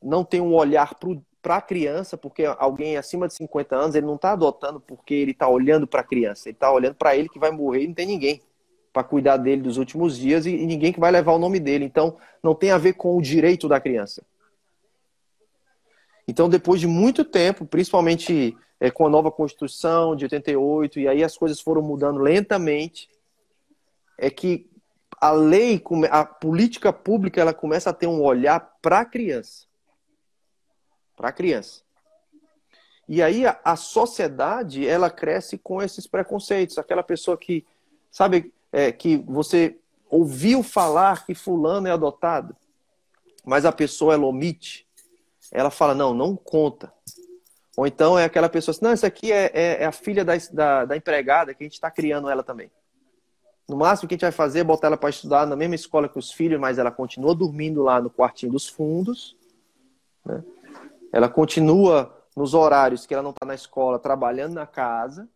não ter um olhar para a criança, porque alguém acima de 50 anos ele não está adotando porque ele está olhando para a criança, ele está olhando para ele que vai morrer e não tem ninguém para cuidar dele dos últimos dias e ninguém que vai levar o nome dele. Então, não tem a ver com o direito da criança. Então, depois de muito tempo, principalmente com a nova Constituição de 88, e aí as coisas foram mudando lentamente, é que a lei, a política pública, ela começa a ter um olhar para a criança. Para a criança. E aí a sociedade, ela cresce com esses preconceitos. Aquela pessoa que, sabe, que você ouviu falar que fulano é adotado, mas a pessoa, ela omite. Ela fala, não conta. Ou então é aquela pessoa assim, não, essa aqui é a filha da empregada, que a gente está criando ela também. No máximo que a gente vai fazer é botar ela para estudar na mesma escola que os filhos, mas ela continua dormindo lá no quartinho dos fundos, né? Ela continua nos horários que ela não está na escola, trabalhando na casa.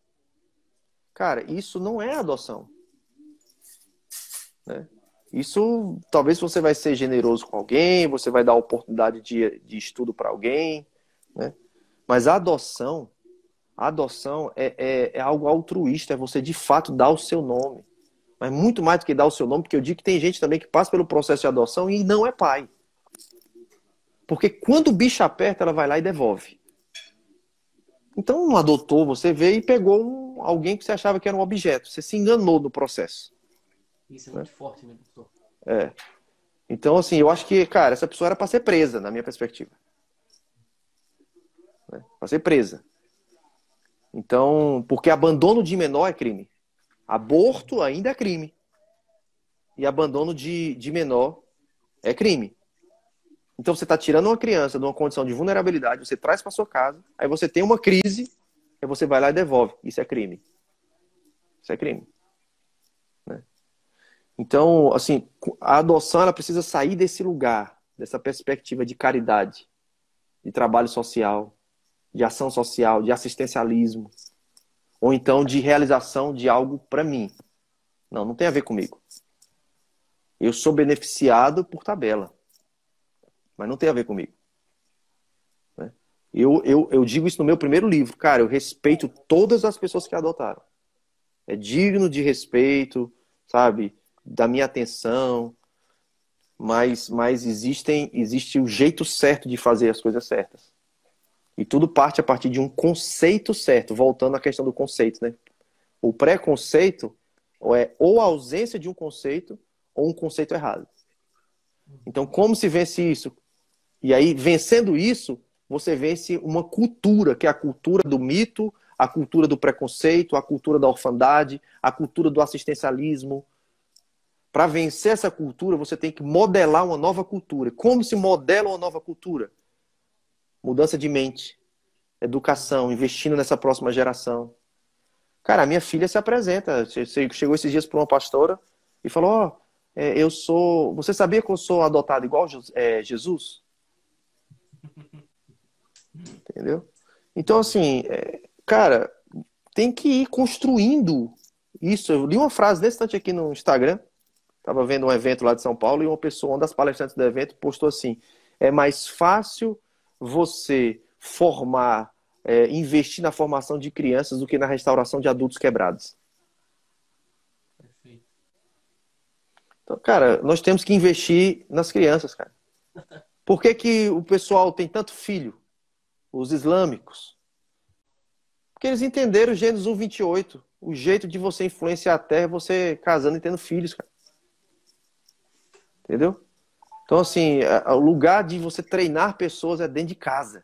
Cara, isso não é adoção, né? Isso, talvez você vai ser generoso com alguém, você vai dar oportunidade de estudo para alguém, né? Mas a adoção é algo altruísta, é você de fato dar o seu nome. Mas muito mais do que dar o seu nome, porque eu digo que tem gente também que passa pelo processo de adoção e não é pai. Porque quando o bicho aperta, ela vai lá e devolve. Então não adotou, você veio e pegou alguém que você achava que era um objeto. Você se enganou no processo. Isso é muito forte, né, pastor? Então, assim, eu acho que, cara, essa pessoa era para ser presa, na minha perspectiva. Para ser presa. Então, porque abandono de menor é crime. Aborto ainda é crime. E abandono de menor é crime. Então, você está tirando uma criança de uma condição de vulnerabilidade, você traz para sua casa, aí você tem uma crise, aí você vai lá e devolve. Isso é crime. Isso é crime. Então, assim, a adoção ela precisa sair desse lugar, dessa perspectiva de caridade, de trabalho social, de ação social, de assistencialismo, ou então de realização de algo para mim. Não tem a ver comigo. Eu sou beneficiado por tabela, mas não tem a ver comigo. Eu digo isso no meu primeiro livro. Cara, eu respeito todas as pessoas que adotaram. É digno de respeito, sabe? Da minha atenção, mas existe o jeito certo de fazer as coisas certas. E tudo parte a partir de um conceito certo, voltando à questão do conceito, né? O preconceito é ou a ausência de um conceito ou um conceito errado. Então, como se vence isso? E aí, vencendo isso, você vence uma cultura, que é a cultura do mito, a cultura do preconceito, a cultura da orfandade, a cultura do assistencialismo. Para vencer essa cultura, você tem que modelar uma nova cultura. Como se modela uma nova cultura? Mudança de mente, educação, investindo nessa próxima geração. Cara, a minha filha se apresenta. Chegou esses dias para uma pastora e falou, você sabia que eu sou adotado igual Jesus? Entendeu? Então, assim, cara, tem que ir construindo isso. Eu li uma frase desse tanto aqui no Instagram. Estava vendo um evento lá de São Paulo e uma das palestrantes do evento postou assim, é mais fácil você investir na formação de crianças do que na restauração de adultos quebrados. Perfeito. Então, cara, nós temos que investir nas crianças, cara. Por que o pessoal tem tanto filho? Os islâmicos. Porque eles entenderam o Gênesis 1:28. O jeito de você influenciar a terra é você casando e tendo filhos, cara. Entendeu? Então, assim, o lugar de você treinar pessoas é dentro de casa.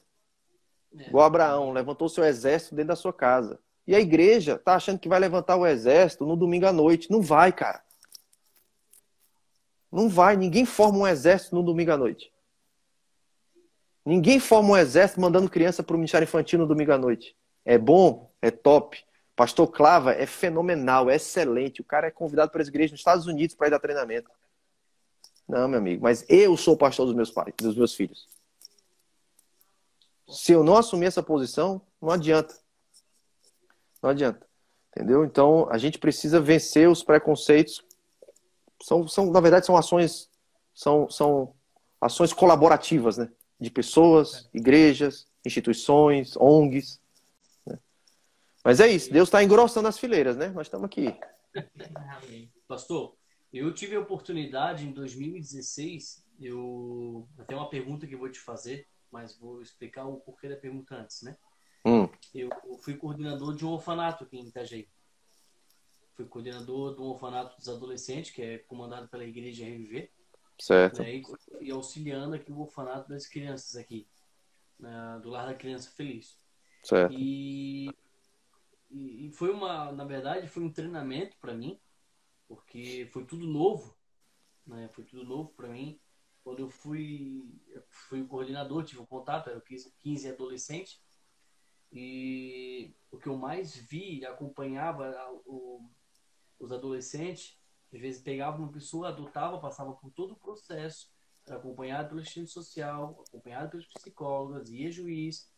Igual Abraão, levantou seu exército dentro da sua casa. E a igreja tá achando que vai levantar o exército no domingo à noite. Não vai, cara. Não vai. Ninguém forma um exército no domingo à noite. Ninguém forma um exército mandando criança para o Ministério Infantil no domingo à noite. É bom, é top. Pastor Clava é fenomenal, é excelente. O cara é convidado para as igrejas nos Estados Unidos para ir dar treinamento. Não, meu amigo, mas eu sou o pastor dos meus pais, dos meus filhos. Se eu não assumir essa posição, não adianta. Não adianta. Entendeu? Então, a gente precisa vencer os preconceitos. Na verdade, são ações colaborativas, né? De pessoas, igrejas, instituições, ONGs. Né? Mas é isso, Deus está engrossando as fileiras, né? Nós estamos aqui. Pastor, eu tive a oportunidade em 2016, até uma pergunta que eu vou te fazer, mas vou explicar o porquê da pergunta antes, né? Eu fui coordenador de um orfanato aqui em Itajaí. Fui coordenador de um orfanato dos adolescentes, que é comandado pela Igreja RVV. Certo. Né, e auxiliando aqui o orfanato das crianças aqui, né, do Lar da Criança Feliz. Certo. E foi na verdade, foi um treinamento para mim, porque foi tudo novo, né? Foi tudo novo para mim. Quando eu fui o coordenador, tive um contato, eram 15 adolescentes, e o que eu mais vi, acompanhava os adolescentes. Às vezes pegava uma pessoa, adotava, passava por todo o processo, era acompanhado pelo assistente social, acompanhado pelos psicólogos, ia juiz.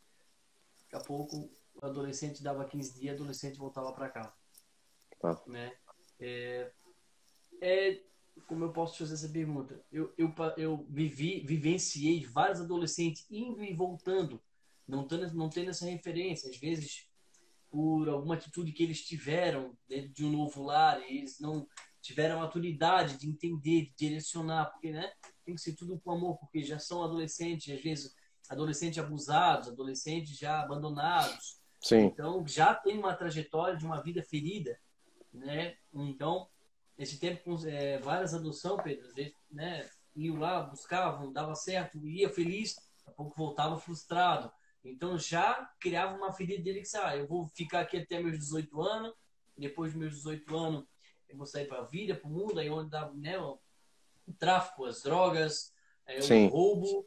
Daqui a pouco o adolescente dava 15 dias, o adolescente voltava para casa. Né? Como eu posso fazer essa pergunta? Eu vivenciei vários adolescentes indo e voltando, não tendo essa referência. Às vezes, por alguma atitude que eles tiveram dentro de um novo lar, eles não tiveram a maturidade de entender, de direcionar, porque, né, tem que ser tudo com amor, porque já são adolescentes, às vezes adolescentes abusados, adolescentes já abandonados. Sim. Então já tem uma trajetória de uma vida ferida, né? Então, esse tempo com várias adoções, Pedro, às vezes, né, iam lá, buscavam, dava certo, ia feliz, daqui a pouco voltava frustrado. Então já criava uma ferida dele que, eu vou ficar aqui até meus 18 anos, depois dos meus 18 anos eu vou sair para a vida, para o mundo, aí onde dá, né, o tráfico, as drogas, o roubo,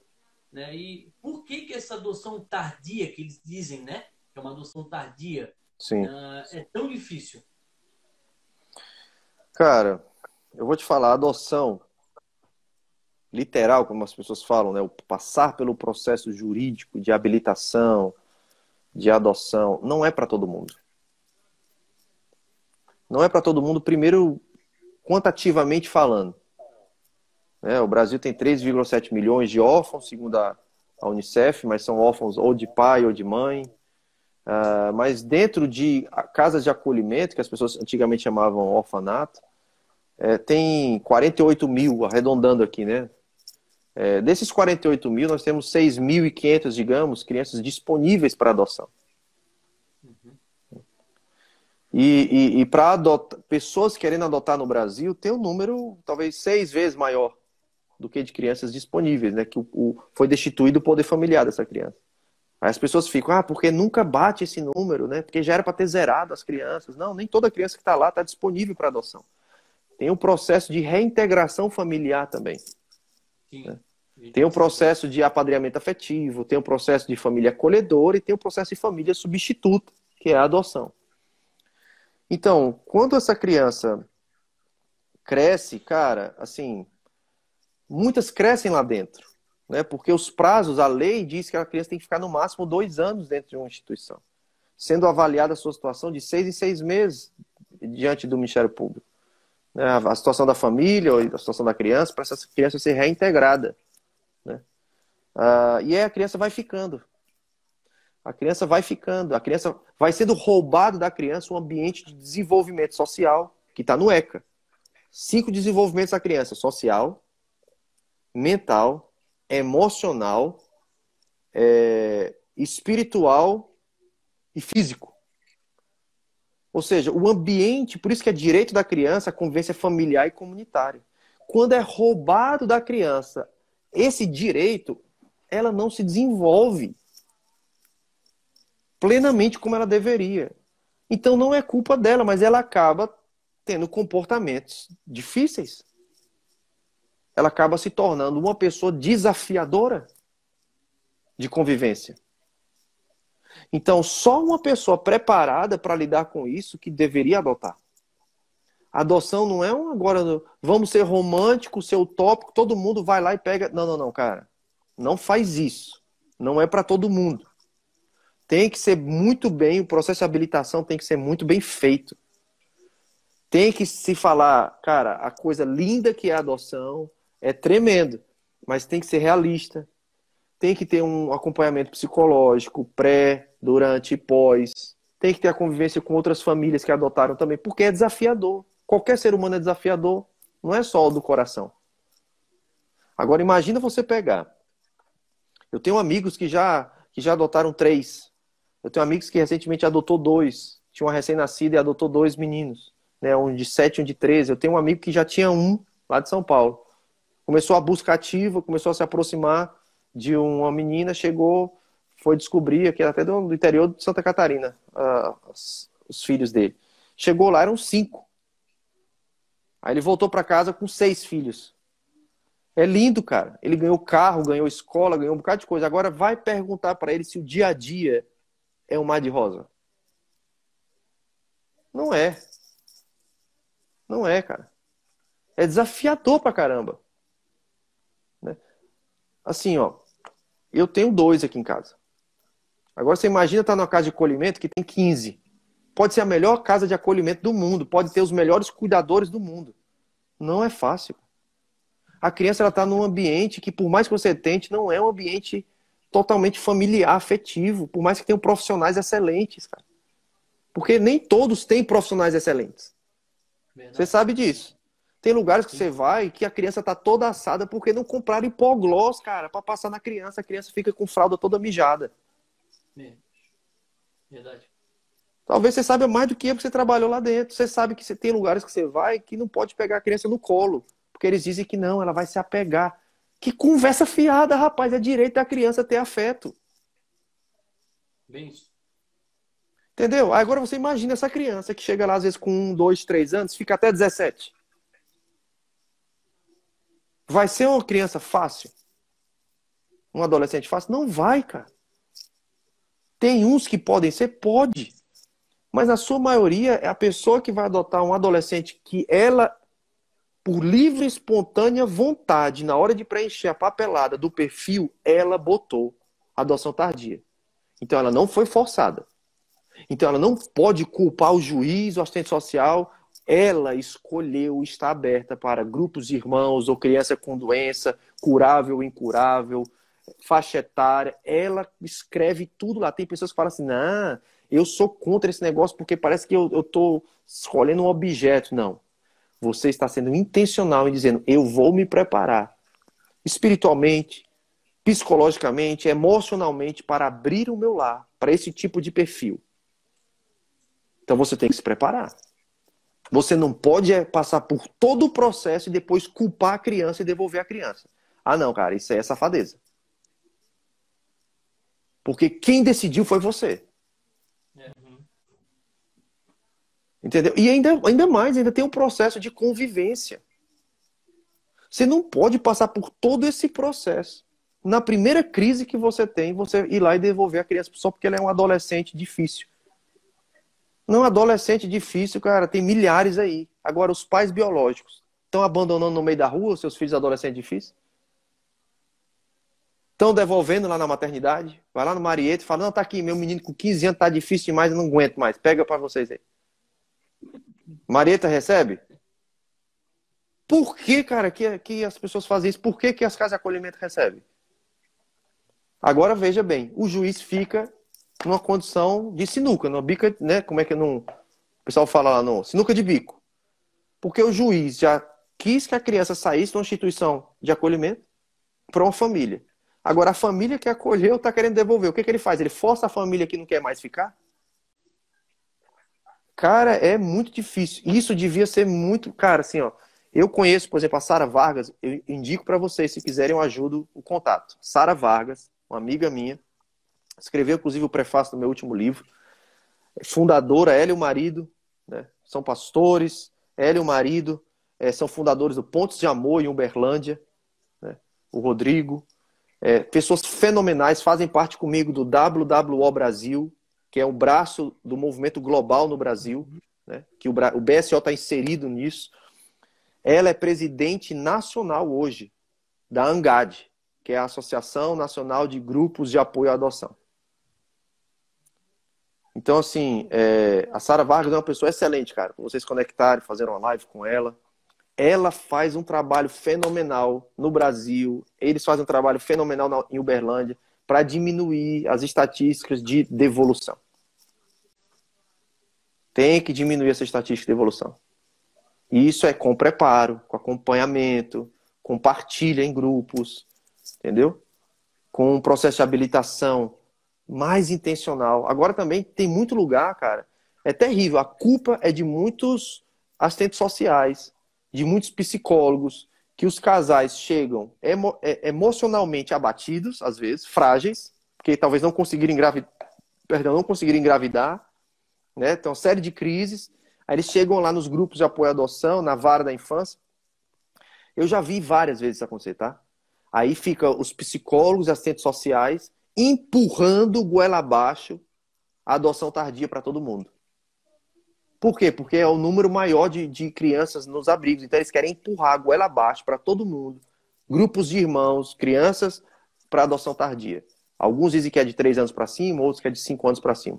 né? E por que essa adoção tardia que eles dizem, né, que é uma adoção tardia, é tão difícil? Cara, eu vou te falar, adoção literal, como as pessoas falam, né, o passar pelo processo jurídico de habilitação, de adoção, não é para todo mundo. Não é para todo mundo, primeiro, quantitativamente falando. O Brasil tem 3,7 milhões de órfãos, segundo a Unicef, mas são órfãos ou de pai ou de mãe. Mas dentro de casas de acolhimento, que as pessoas antigamente chamavam orfanato, tem 48 mil, arredondando aqui, né? Desses 48 mil, nós temos 6.500, digamos, crianças disponíveis para adoção. E para pessoas querendo adotar no Brasil, tem um número talvez 6 vezes maior do que de crianças disponíveis, né? Que foi destituído o poder familiar dessa criança. Aí as pessoas ficam, porque nunca bate esse número, né? Porque já era para ter zerado as crianças. Não, nem toda criança que está lá está disponível para adoção. Tem um processo de reintegração familiar também. Sim. Né? Tem um processo de apadrinhamento afetivo, tem um processo de família acolhedora e tem um processo de família substituta, que é a adoção. Então, quando essa criança cresce, cara, assim, muitas crescem lá dentro, né? Porque os prazos, a lei diz que a criança tem que ficar no máximo 2 anos dentro de uma instituição, sendo avaliada a sua situação de 6 em 6 meses diante do Ministério Público. A situação da família, ou a situação da criança, para essa criança ser reintegrada. Né? E aí a criança vai ficando. A criança vai ficando. A criança vai sendo roubado da criança um ambiente de desenvolvimento social, que está no ECA. 5 desenvolvimentos da criança: social, mental, emocional, espiritual e físico. Ou seja, o ambiente, por isso que é direito da criança a convivência familiar e comunitária. Quando é roubado da criança esse direito, ela não se desenvolve plenamente como ela deveria. Então não é culpa dela, mas ela acaba tendo comportamentos difíceis. Ela acaba se tornando uma pessoa desafiadora. de convivência. Então, só uma pessoa preparada para lidar com isso que deveria adotar. A adoção não é agora, vamos ser romântico, ser utópico, todo mundo vai lá e pega. Não, não, não, cara. Não faz isso. Não é para todo mundo. Tem que ser muito bem, o processo de habilitação tem que ser muito bem feito. Tem que se falar, cara, a coisa linda que é a adoção é tremendo, mas tem que ser realista. Tem que ter um acompanhamento psicológico, pré, durante e pós. Tem que ter a convivência com outras famílias que adotaram também, porque é desafiador. Qualquer ser humano é desafiador, não é só o do coração. Agora imagina você pegar. Eu tenho amigos que já adotaram 3. Eu tenho amigos que recentemente adotou 2. Tinha uma recém-nascida e adotou 2 meninos. Né? Um de 7 e um de 13. Eu tenho um amigo que já tinha um lá de São Paulo. Começou a busca ativa, começou a se aproximar de uma menina, chegou, foi descobrir, que era até do interior de Santa Catarina, os filhos dele. Chegou lá, eram 5. Aí ele voltou para casa com 6 filhos. É lindo, cara. Ele ganhou carro, ganhou escola, ganhou um bocado de coisa. Agora vai perguntar para ele se o dia a dia é um mar de rosa. Não é. Não é, cara. É desafiador pra caramba. Né? Assim, ó. Eu tenho 2 aqui em casa. Agora você imagina estar numa casa de acolhimento que tem 15. Pode ser a melhor casa de acolhimento do mundo. Pode ter os melhores cuidadores do mundo. Não é fácil. A criança está num ambiente que, por mais que você tente, não é um ambiente totalmente familiar, afetivo. Por mais que tenham profissionais excelentes, cara. Porque nem todos têm profissionais excelentes. Verdade. Você sabe disso. Tem lugares que você vai que a criança está toda assada porque não compraram hipoglós, cara, para passar na criança. A criança fica com fralda toda mijada. Verdade. Talvez você saiba mais do que eu, porque você trabalhou lá dentro. Você sabe que tem lugares que você vai que não pode pegar a criança no colo. Porque eles dizem que não, ela vai se apegar. Que conversa fiada, rapaz. É direito da criança ter afeto. Bem isso. Entendeu? Agora você imagina essa criança que chega lá às vezes com 1, 2, 3 anos, fica até 17. Vai ser uma criança fácil? Um adolescente fácil? Não vai, cara. Tem uns que podem ser? Pode. Mas a sua maioria é a pessoa que vai adotar um adolescente que ela, por livre e espontânea vontade, na hora de preencher a papelada do perfil, ela botou adoção tardia. Então ela não foi forçada. Então ela não pode culpar o juiz, o assistente social. Ela escolheu estar aberta para grupos de irmãos ou criança com doença, curável ou incurável, faixa etária. Ela escreve tudo lá. Tem pessoas que falam assim, não, eu sou contra esse negócio porque parece que eu estou escolhendo um objeto. Não. Você está sendo intencional em dizendo, eu vou me preparar espiritualmente, psicologicamente, emocionalmente para abrir o meu lar para esse tipo de perfil. Então você tem que se preparar. Você não pode passar por todo o processo e depois culpar a criança e devolver a criança. Ah, não, cara, isso aí é safadeza. Porque quem decidiu foi você. Entendeu? E ainda mais, ainda tem um processo de convivência. Você não pode passar por todo esse processo. Na primeira crise que você tem, você ir lá e devolver a criança só porque ela é um adolescente difícil. Não, adolescente difícil, cara, tem milhares aí. Agora, os pais biológicos estão abandonando no meio da rua os seus filhos adolescentes difíceis? Estão devolvendo lá na maternidade? Vai lá no Marieta e fala, não, tá aqui, meu menino com 15 anos tá difícil demais, eu não aguento mais. Pega pra vocês aí. Marieta recebe? Por que, cara, que as pessoas fazem isso? Por que as casas de acolhimento recebem? Agora, veja bem, o juiz fica numa condição de sinuca, numa bica, né? Como é que não... O pessoal fala lá, não, sinuca de bico. Porque o juiz já quis que a criança saísse de uma instituição de acolhimento para uma família. Agora, a família que acolheu está querendo devolver. O que ele faz? Ele força a família que não quer mais ficar? Cara, é muito difícil. Isso devia ser muito... Cara, assim, ó. Eu conheço, por exemplo, a Sara Vargas. Eu indico para vocês, se quiserem, eu ajudo o contato. Sara Vargas, uma amiga minha. Escreveu, inclusive, o prefácio do meu último livro. Fundadora, ela e o marido, né, são pastores. Ela e o marido são fundadores do Pontos de Amor em Uberlândia. Né, o Rodrigo. pessoas fenomenais, fazem parte comigo do WWO Brasil, que é o braço do movimento global no Brasil, né? Que o BSO está inserido nisso. Ela é presidente nacional hoje da ANGAD, que é a Associação Nacional de Grupos de Apoio à Adoção. Então, assim, a Sara Vargas é uma pessoa excelente, cara. Para vocês conectarem, fazer uma live com ela. Ela faz um trabalho fenomenal no Brasil. Eles fazem um trabalho fenomenal em Uberlândia para diminuir as estatísticas de devolução. Tem que diminuir essa estatística de devolução. E isso é com preparo, com acompanhamento, com partilha em grupos, entendeu? Com um processo de habilitação mais intencional. Agora também tem muito lugar, cara, é terrível. A culpa é de muitos assistentes sociais, de muitos psicólogos, que os casais chegam emocionalmente abatidos, às vezes, frágeis, porque talvez não conseguirem engravidar, né? Tem uma série de crises. Aí eles chegam lá nos grupos de apoio à adoção, na vara da infância. Eu já vi várias vezes isso acontecer, tá? Aí fica os psicólogos, assistentes sociais, empurrando goela abaixo a adoção tardia para todo mundo. Por quê? Porque é o número maior de crianças nos abrigos. Então eles querem empurrar a goela abaixo para todo mundo. Grupos de irmãos, crianças para adoção tardia. Alguns dizem que é de 3 anos para cima, outros que é de 5 anos para cima.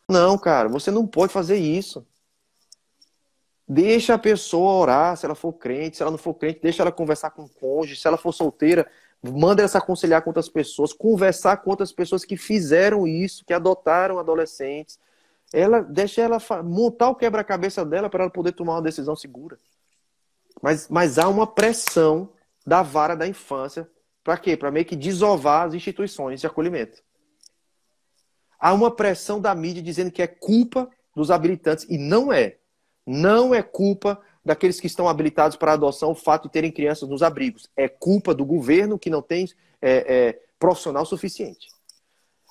Não, cara, você não pode fazer isso. Deixa a pessoa orar, se ela for crente. Se ela não for crente, deixa ela conversar com o cônjuge. Se ela for solteira, manda ela se aconselhar com outras pessoas, conversar com outras pessoas que fizeram isso, que adotaram adolescentes. Deixa ela montar o quebra-cabeça dela para ela poder tomar uma decisão segura. Mas há uma pressão da vara da infância. Para quê? Para meio que desovar as instituições de acolhimento. Há uma pressão da mídia dizendo que é culpa dos habilitantes. E não é. Não é culpa daqueles que estão habilitados para adoção o fato de terem crianças nos abrigos. É culpa do governo que não tem profissional suficiente.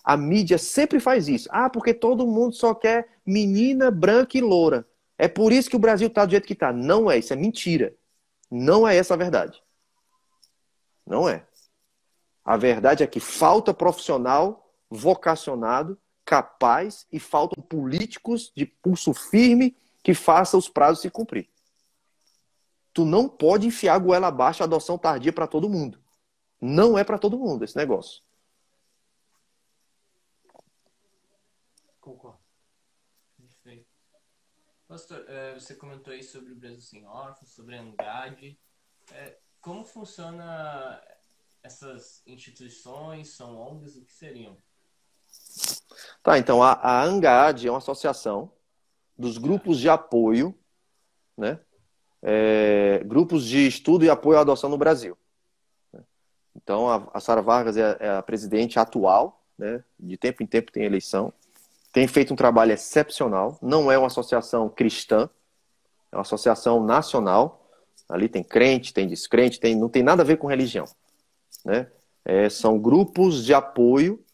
A mídia sempre faz isso. Ah, porque todo mundo só quer menina branca e loura. É por isso que o Brasil está do jeito que está. Não é, isso é mentira. Não é essa a verdade. Não é. A verdade é que falta profissional vocacionado, capaz, e faltam políticos de pulso firme que façam os prazos se cumprir. Tu não pode enfiar a goela abaixo a adoção tardia para todo mundo. Não é para todo mundo esse negócio. Concordo. Perfeito. Pastor, você comentou aí sobre o Brasil Sem Órfãos, sobre a ANGAD. Como funciona essas instituições? São ONGs? O que seriam? Tá, então a ANGAD é uma associação dos grupos de apoio, né? Grupos de estudo e apoio à adoção no Brasil. Então a Sara Vargas é a presidente atual, né? De tempo em tempo tem eleição. Tem feito um trabalho excepcional. Não é uma associação cristã, é uma associação nacional. Ali tem crente, tem descrente, não tem nada a ver com religião, né? São grupos de apoio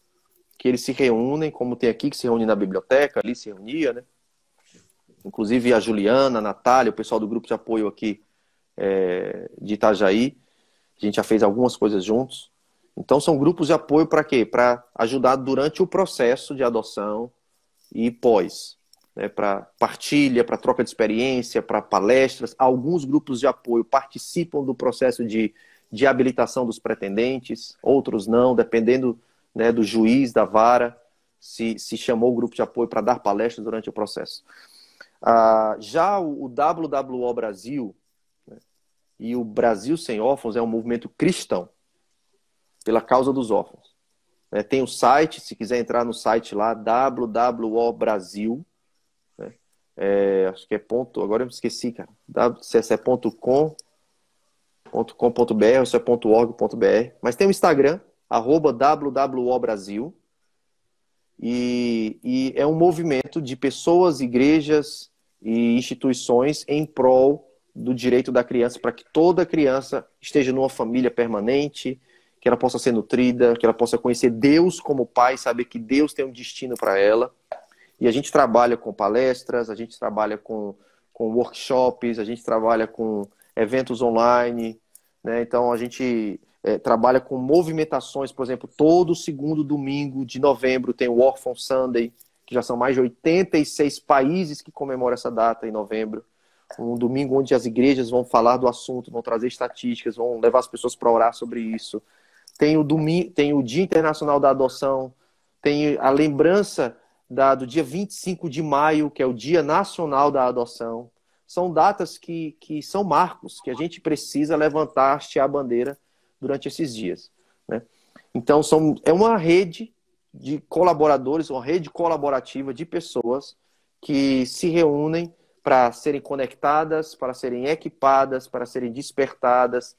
que eles se reúnem, como tem aqui, que se reúne na biblioteca, ali se reunia, né? Inclusive a Juliana, a Natália, o pessoal do grupo de apoio aqui de Itajaí. A gente já fez algumas coisas juntos. Então são grupos de apoio para quê? Para ajudar durante o processo de adoção e pós, né? Para partilha, para troca de experiência, para palestras. Alguns grupos de apoio participam do processo de habilitação dos pretendentes, outros não, dependendo, né, do juiz, da vara, se chamou o grupo de apoio para dar palestras durante o processo. Já o WWO Brasil, né, e o Brasil Sem Órfãos é um movimento cristão, pela causa dos órfãos. Tem o site, se quiser entrar no site lá, WWO Brasil, né, acho que é ponto, agora eu me esqueci, cara, se é .com.br ou se é .org.br, mas tem o Instagram, @WWO Brasil, e é um movimento de pessoas, igrejas e instituições em prol do direito da criança, para que toda criança esteja numa família permanente, que ela possa ser nutrida, que ela possa conhecer Deus como pai, saber que Deus tem um destino para ela. E a gente trabalha com palestras, a gente trabalha com workshops, a gente trabalha com eventos online, né? Então a gente trabalha com movimentações, por exemplo, todo segundo domingo de novembro tem o Orphan Sunday, que já são mais de 86 países que comemoram essa data em novembro. Um domingo onde as igrejas vão falar do assunto, vão trazer estatísticas, vão levar as pessoas para orar sobre isso. Tem o Dia Internacional da Adoção, tem a lembrança do dia 25 de maio, que é o Dia Nacional da Adoção. São datas que são marcos, que a gente precisa levantar, hastear a bandeira durante esses dias, né? Então, é uma rede de colaboradores, uma rede colaborativa de pessoas que se reúnem para serem conectadas, para serem equipadas, para serem despertadas,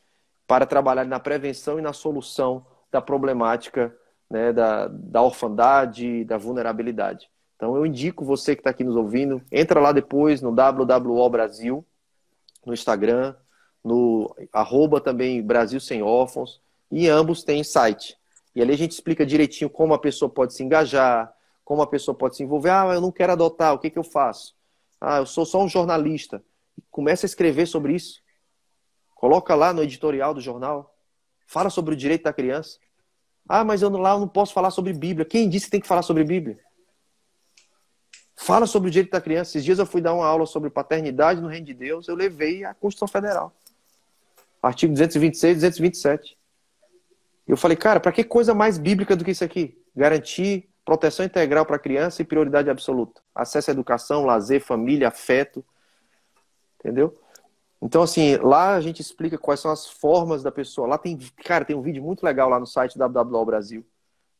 para trabalhar na prevenção e na solução da problemática, né, da orfandade, da vulnerabilidade. Então, eu indico você que está aqui nos ouvindo, entra lá depois no WWO Brasil, no Instagram, no @ também Brasil Sem Órfãos, e ambos têm site. E ali a gente explica direitinho como a pessoa pode se engajar, como a pessoa pode se envolver. Ah, eu não quero adotar, o que eu faço? Ah, eu sou só um jornalista. Começa a escrever sobre isso. Coloca lá no editorial do jornal. Fala sobre o direito da criança. Ah, mas lá eu não posso falar sobre Bíblia. Quem disse que tem que falar sobre Bíblia? Fala sobre o direito da criança. Esses dias eu fui dar uma aula sobre paternidade no Reino de Deus. Eu levei a Constituição Federal. Artigo 226, 227. Eu falei, cara, para que coisa mais bíblica do que isso aqui? Garantir proteção integral para a criança e prioridade absoluta. Acesso à educação, lazer, família, afeto. Entendeu? Então, assim, lá a gente explica quais são as formas da pessoa. Lá tem um vídeo muito legal lá no site WWO Brasil,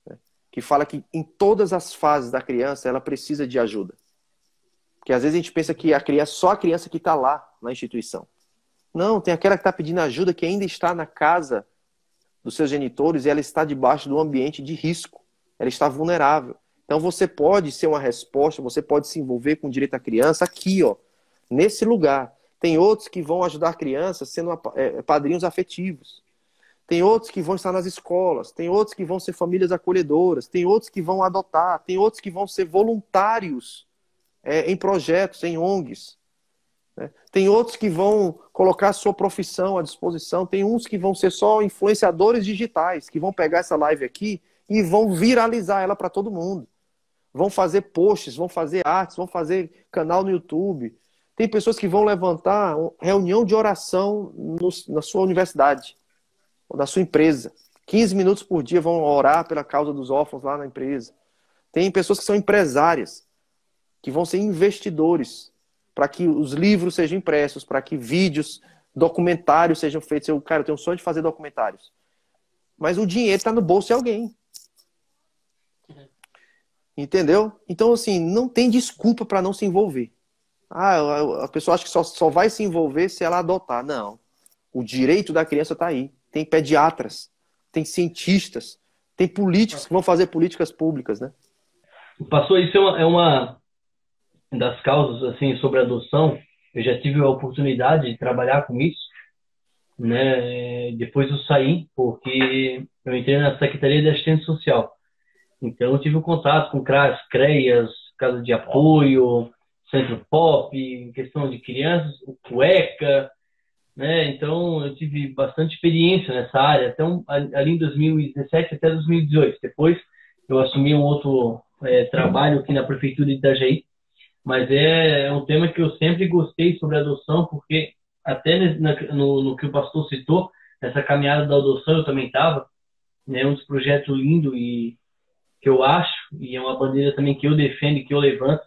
né, que fala que em todas as fases da criança ela precisa de ajuda. Porque às vezes a gente pensa que só a criança que está lá na instituição. Não, tem aquela que está pedindo ajuda que ainda está na casa dos seus genitores e ela está debaixo do ambiente de risco. Ela está vulnerável. Então você pode ser uma resposta, você pode se envolver com o direito à criança aqui, ó, nesse lugar. Tem outros que vão ajudar crianças sendo padrinhos afetivos. Tem outros que vão estar nas escolas. Tem outros que vão ser famílias acolhedoras. Tem outros que vão adotar. Tem outros que vão ser voluntários em projetos, em ONGs. Né? Tem outros que vão colocar a sua profissão à disposição. Tem uns que vão ser só influenciadores digitais, que vão pegar essa live aqui e vão viralizar ela para todo mundo. Vão fazer posts, vão fazer artes, vão fazer canal no YouTube. Tem pessoas que vão levantar reunião de oração na sua universidade, ou na sua empresa. 15 minutos por dia vão orar pela causa dos órfãos lá na empresa. Tem pessoas que são empresárias, que vão ser investidores, para que os livros sejam impressos, para que vídeos, documentários sejam feitos. Eu tenho um sonho de fazer documentários. Mas o dinheiro está no bolso de alguém. Entendeu? Então, assim, não tem desculpa para não se envolver. Ah, a pessoa acha que só vai se envolver se ela adotar. Não. O direito da criança está aí. Tem pediatras, tem cientistas, tem políticos que vão fazer políticas públicas, né? Pastor, isso é uma das causas, assim, sobre a adoção. Eu já tive a oportunidade de trabalhar com isso, né? Depois eu saí, porque eu entrei na Secretaria de Assistência Social. Então eu tive um contato com CRAS, CREAS, Casa de Apoio, Centro Pop, questão de crianças, o ECA, né? Então eu tive bastante experiência nessa área, então ali em 2017 até 2018. Depois eu assumi um outro trabalho aqui na Prefeitura de Itajaí, mas é um tema que eu sempre gostei sobre adoção, porque até no que o pastor citou, nessa caminhada da adoção eu também estava, né? Um dos projetos lindos e que eu acho, e é uma bandeira também que eu defendo e que eu levanto,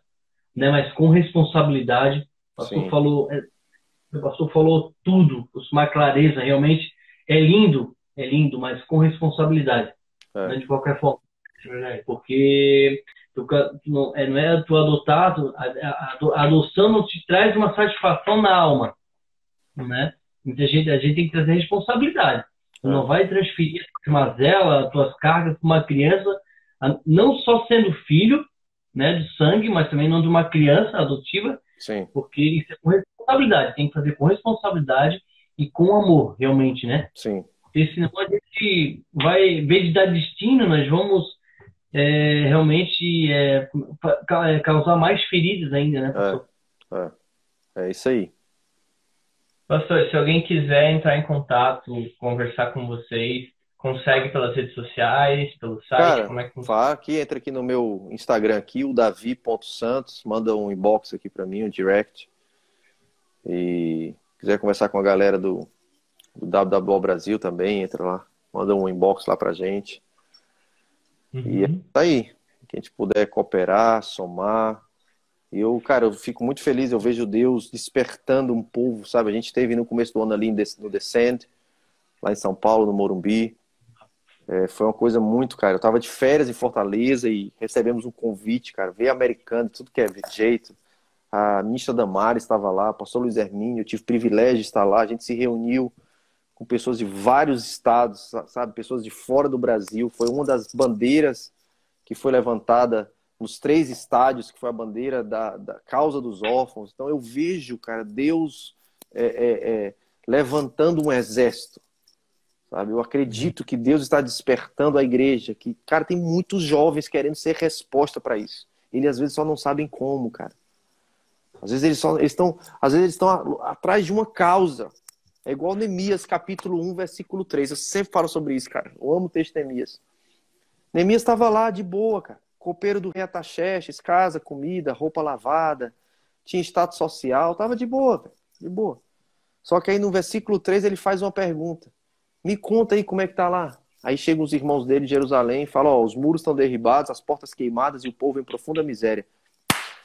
né? Mas com responsabilidade. O pastor falou tudo, com uma clareza, realmente é lindo, mas com responsabilidade, né? De qualquer forma. Porque não é tu adotado, a adoção não te traz uma satisfação na alma, né? A gente tem que trazer responsabilidade. Tu não vai transferir as mazelas, as tuas cargas para uma criança, não só sendo filho, né, de sangue, mas também não de uma criança adotiva. Sim. Porque isso é com responsabilidade. Tem que fazer com responsabilidade e com amor, realmente, né? Sim. Porque senão a gente vai, em vez de dar destino, nós vamos realmente causar mais feridas ainda, né, professor? É isso aí. Pastor, se alguém quiser entrar em contato, conversar com vocês, consegue pelas redes sociais, pelo site, Cara, como é que funciona? entra aqui no meu Instagram aqui, o davi.santos, manda um inbox aqui pra mim, um direct. E quiser conversar com a galera do WWO Brasil também, entra lá, manda um inbox lá pra gente. E é isso Uhum. aí. Quem a gente puder cooperar, somar. E eu, cara, eu fico muito feliz, eu vejo Deus despertando um povo, sabe? A gente esteve no começo do ano ali no Descend, lá em São Paulo, no Morumbi. Foi uma coisa muito, cara. Eu tava de férias em Fortaleza e recebemos um convite, cara. Veio americano, tudo que é jeito. A ministra Damares estava lá, o pastor Luiz Hermínio, eu tive o privilégio de estar lá. A gente se reuniu com pessoas de vários estados, sabe? Pessoas de fora do Brasil. Foi uma das bandeiras que foi levantada nos 3 estádios, que foi a bandeira da causa dos órfãos. Então eu vejo, cara, Deus levantando um exército, sabe? Eu acredito que Deus está despertando a igreja, que, cara, tem muitos jovens querendo ser resposta para isso. Eles às vezes só não sabem como, cara. Às vezes eles estão atrás de uma causa. É igual Neemias, capítulo 1, versículo 3. Eu sempre falo sobre isso, cara. Eu amo o texto de Neemias. Neemias estava lá de boa, cara. Copeiro do rei Ataxerxes, casa, comida, roupa lavada, tinha status social, tava de boa, velho, de boa. Só que aí no versículo 3 ele faz uma pergunta. Me conta aí como é que tá lá. Aí chegam os irmãos dele de Jerusalém e falam, ó, os muros estão derribados, as portas queimadas e o povo em profunda miséria.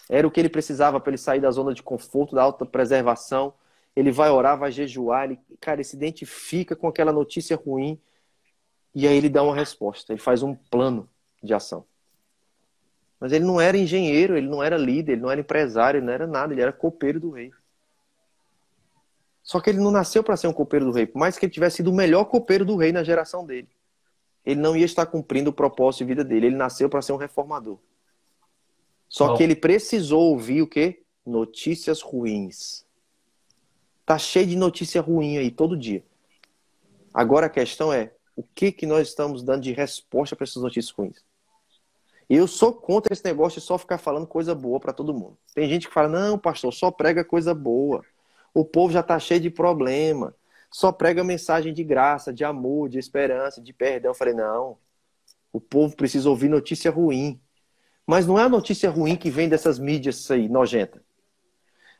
Era o que ele precisava para ele sair da zona de conforto, da autopreservação. Ele vai orar, vai jejuar, ele se identifica com aquela notícia ruim e aí ele dá uma resposta. Ele faz um plano de ação. Mas ele não era engenheiro, ele não era líder, ele não era empresário, ele não era nada, ele era copeiro do rei. Só que ele não nasceu para ser um copeiro do rei, por mais que ele tivesse sido o melhor copeiro do rei na geração dele. Ele não ia estar cumprindo o propósito de vida dele, ele nasceu para ser um reformador. Só que Bom, ele precisou ouvir o quê? Notícias ruins. Tá cheio de notícia ruim aí todo dia. Agora a questão é, o que nós estamos dando de resposta para essas notícias ruins? Eu sou contra esse negócio de só ficar falando coisa boa para todo mundo. Tem gente que fala, não, pastor, só prega coisa boa. O povo já está cheio de problema. Só prega mensagem de graça, de amor, de esperança, de perdão. Eu falei, não. O povo precisa ouvir notícia ruim. Mas não é a notícia ruim que vem dessas mídias aí, nojenta.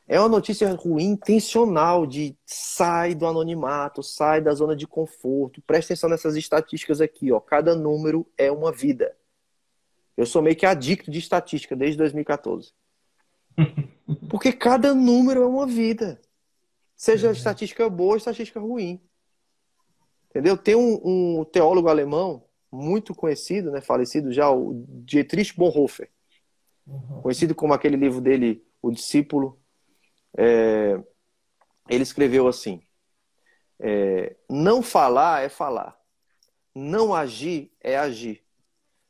É uma notícia ruim intencional de sai do anonimato, sai da zona de conforto. Presta atenção nessas estatísticas aqui, ó. Cada número é uma vida. Eu sou meio que adicto de estatística desde 2014. Porque cada número é uma vida. Seja estatística boa ou estatística ruim. Entendeu? Tem um teólogo alemão muito conhecido, né, falecido já, o Dietrich Bonhoeffer. Conhecido como aquele livro dele, O Discípulo. Ele escreveu assim, não falar é falar. Não agir é agir.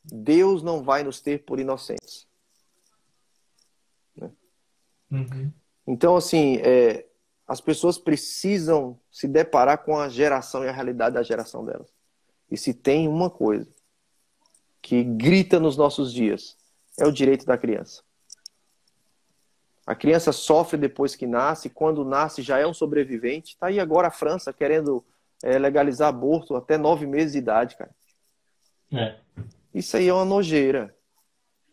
Deus não vai nos ter por inocentes. uhum. Então, assim, as pessoas precisam se deparar com a geração e a realidade da geração delas. E se tem uma coisa que grita nos nossos dias, é o direito da criança. A criança sofre depois que nasce, quando nasce já é um sobrevivente. Está aí agora a França querendo legalizar aborto até 9 meses de idade, cara. Isso aí é uma nojeira.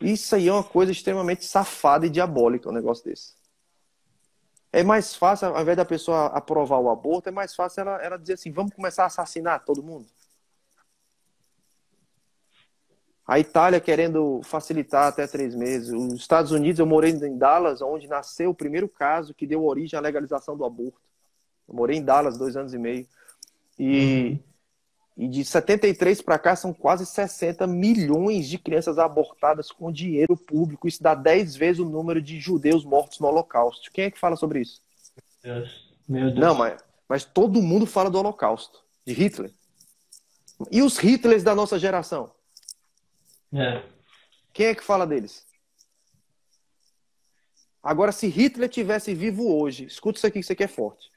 Isso aí é uma coisa extremamente safada e diabólica, um negócio desse. É mais fácil, ao invés da pessoa aprovar o aborto, é mais fácil ela dizer assim, vamos começar a assassinar todo mundo. A Itália querendo facilitar até 3 meses. Os Estados Unidos, eu morei em Dallas, onde nasceu o primeiro caso que deu origem à legalização do aborto. Eu morei em Dallas 2 anos e meio. E de 73 para cá são quase 60 milhões de crianças abortadas com dinheiro público. Isso dá 10 vezes o número de judeus mortos no Holocausto. Quem é que fala sobre isso? Meu Deus. Não, mas todo mundo fala do Holocausto, de Hitler. E os Hitlers da nossa geração? Quem é que fala deles? Agora, se Hitler tivesse vivo hoje, escuta isso aqui que isso aqui é forte.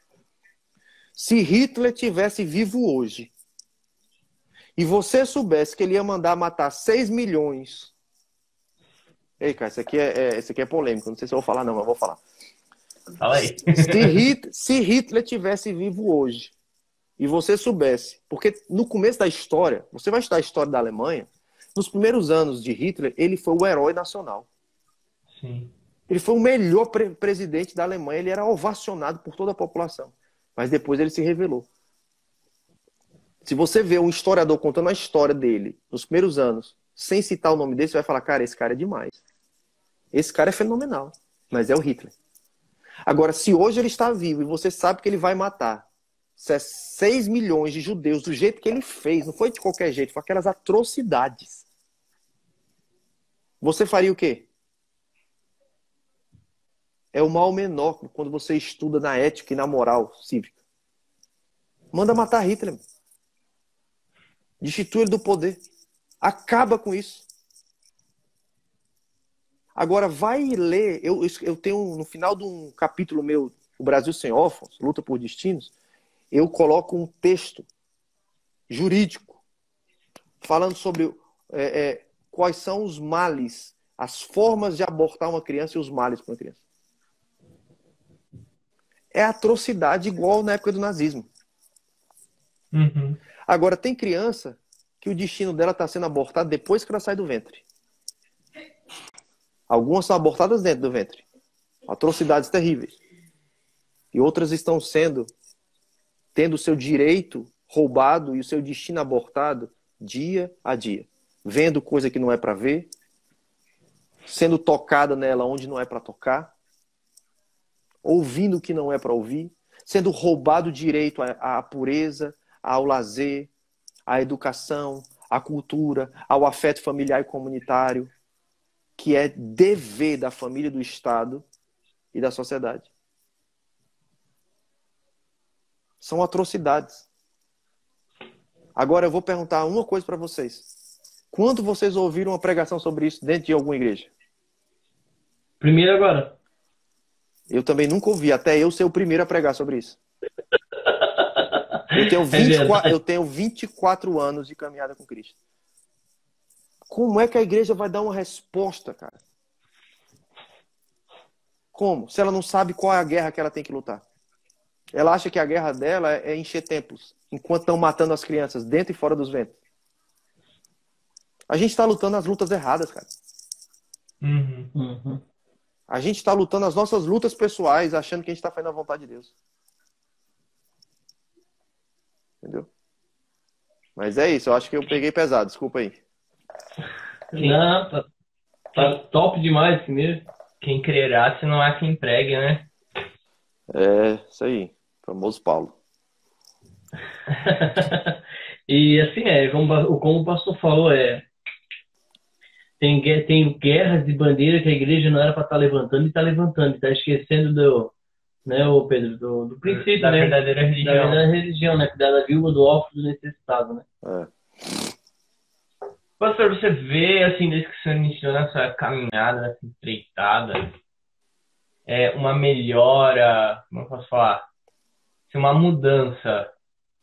Se Hitler tivesse vivo hoje, e você soubesse que ele ia mandar matar 6 milhões... Ei, cara, isso aqui é polêmico. Não sei se eu vou falar, não, mas eu vou falar. Fala aí. Se Hitler tivesse vivo hoje e você soubesse, porque no começo da história, você vai estudar a história da Alemanha, nos primeiros anos de Hitler, ele foi o herói nacional. Sim. Ele foi o melhor presidente da Alemanha, ele era ovacionado por toda a população. Mas depois ele se revelou. Se você vê um historiador contando a história dele nos primeiros anos, sem citar o nome dele, você vai falar, cara, esse cara é demais. Esse cara é fenomenal, mas é o Hitler. Agora, se hoje ele está vivo e você sabe que ele vai matar 6 milhões de judeus do jeito que ele fez, não foi de qualquer jeito, foi aquelas atrocidades. Você faria o quê? É o mal menor quando você estuda na ética e na moral cívica. Manda matar Hitler. Destitui ele do poder. Acaba com isso. Agora, vai ler. Eu tenho, no final de um capítulo meu, O Brasil Sem Órfãos, Luta por Destinos, eu coloco um texto jurídico falando sobre quais são os males, as formas de abortar uma criança e os males para uma criança. É atrocidade igual na época do nazismo. Uhum. Agora, tem criança que o destino dela está sendo abortado depois que ela sai do ventre. Algumas são abortadas dentro do ventre. Atrocidades terríveis. E outras estão tendo o seu direito roubado e o seu destino abortado dia a dia. Vendo coisa que não é para ver, sendo tocada nela onde não é para tocar, ouvindo o que não é para ouvir, sendo roubado o direito à pureza, ao lazer, à educação, à cultura, ao afeto familiar e comunitário, que é dever da família, do Estado e da sociedade. São atrocidades. Agora eu vou perguntar uma coisa para vocês. Quando vocês ouviram uma pregação sobre isso dentro de alguma igreja? Primeiro agora. Eu também nunca ouvi, até eu ser o primeiro a pregar sobre isso. Eu tenho 24 anos de caminhada com Cristo. Como é que a igreja vai dar uma resposta, cara? Como? Se ela não sabe qual é a guerra que ela tem que lutar. Ela acha que a guerra dela é encher templos, enquanto estão matando as crianças dentro e fora dos ventres. A gente está lutando as lutas erradas, cara. Uhum. A gente está lutando as nossas lutas pessoais, achando que a gente está fazendo a vontade de Deus. Entendeu? Mas é isso, eu acho que eu peguei pesado, desculpa aí. Não, tá top demais primeiro. Quem crerá se não há quem pregue, né? É, isso aí. Famoso Paulo. E assim, como o pastor falou, tem guerras de bandeira que a igreja não era para estar levantando e está levantando. Está esquecendo o Pedro, do princípio, Da né? verdadeira religião. Da verdadeira religião, né? Cuidar da viúva, do órfão, do necessitado, né? Pastor, você vê, assim, desde que o senhor iniciou nessa caminhada, nessa empreitada, uma melhora, como eu posso falar, assim, uma mudança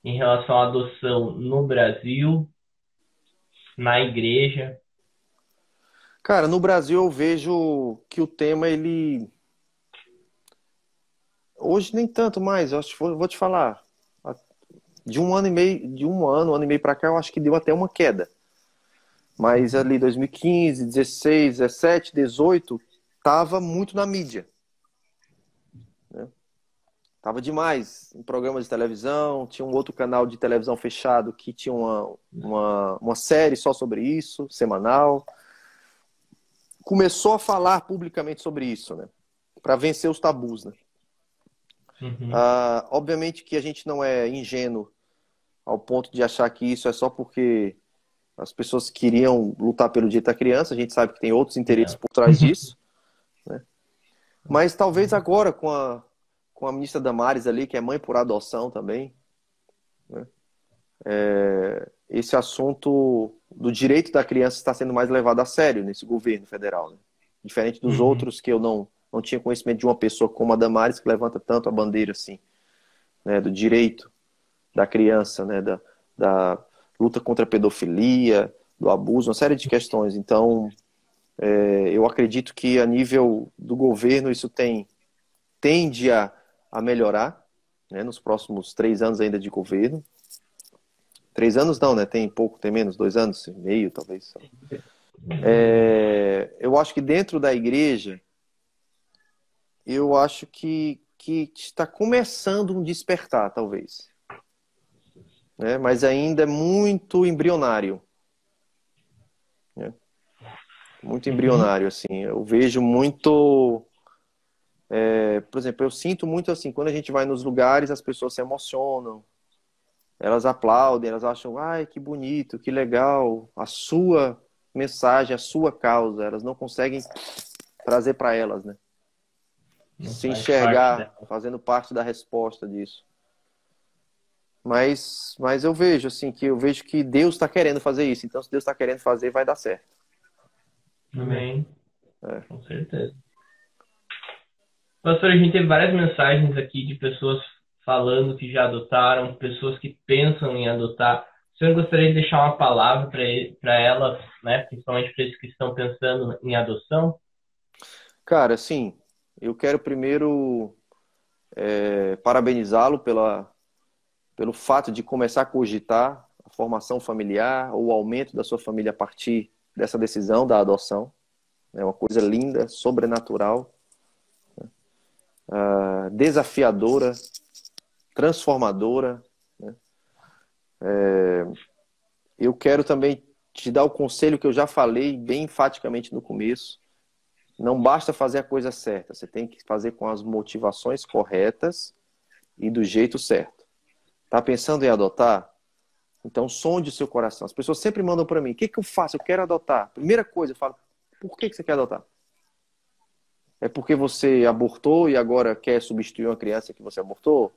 em relação à adoção no Brasil, na igreja? Cara, no Brasil eu vejo que o tema, ele... Hoje nem tanto mais, eu acho que vou te falar. De um ano e meio para cá, eu acho que deu até uma queda. Mas ali 2015, 16, 17, 18, tava muito na mídia. Né? Tava demais em programas de televisão, tinha um outro canal de televisão fechado que tinha uma série só sobre isso, semanal. Começou a falar publicamente sobre isso, né? Para vencer os tabus, né? Uhum. Obviamente que a gente não é ingênuo ao ponto de achar que isso é só porque as pessoas queriam lutar pelo direito da criança. A gente sabe que tem outros interesses por trás disso, né? Mas talvez agora com a ministra Damares ali, que é mãe por adoção também, né? Esse assunto do direito da criança está sendo mais levado a sério nesse governo federal, né? Diferente dos outros, que eu não tinha conhecimento de uma pessoa como a Damares que levanta tanto a bandeira assim, né, do direito da criança, né, da luta contra a pedofilia, do abuso, uma série de questões. Então, eu acredito que a nível do governo isso tem tende a melhorar, né, nos próximos 3 anos ainda de governo. 3 anos não, né? Tem pouco, tem menos, 2 anos e meio, talvez. Eu acho que dentro da igreja, eu acho que está começando um despertar, talvez. Né? Mas ainda é muito embrionário. Né? Muito embrionário, assim. Eu vejo muito... por exemplo, eu sinto muito assim, quando a gente vai nos lugares, as pessoas se emocionam. Elas aplaudem, elas acham, ai, que bonito, que legal, a sua mensagem, a sua causa. Elas não conseguem trazer para elas, né? Não Se faz enxergar parte fazendo parte da resposta disso. Mas eu vejo assim, que Deus está querendo fazer isso. Então, se Deus está querendo fazer, vai dar certo. Amém. Com certeza. Pastor, a gente teve várias mensagens aqui de pessoas falando que já adotaram, pessoas que pensam em adotar. O senhor gostaria de deixar uma palavra para elas, né, principalmente para esses que estão pensando em adoção? Cara, sim, eu quero primeiro parabenizá-lo pelo fato de começar a cogitar a formação familiar, ou o aumento da sua família a partir dessa decisão da adoção. É uma coisa linda, sobrenatural, desafiadora, transformadora. Né? Eu quero também te dar o conselho que eu já falei bem enfaticamente no começo. Não basta fazer a coisa certa, você tem que fazer com as motivações corretas e do jeito certo. Tá pensando em adotar? Então sonde o seu coração. As pessoas sempre mandam para mim, o que eu faço? Eu quero adotar. Primeira coisa, eu falo, por que você quer adotar? É porque você abortou e agora quer substituir uma criança que você abortou?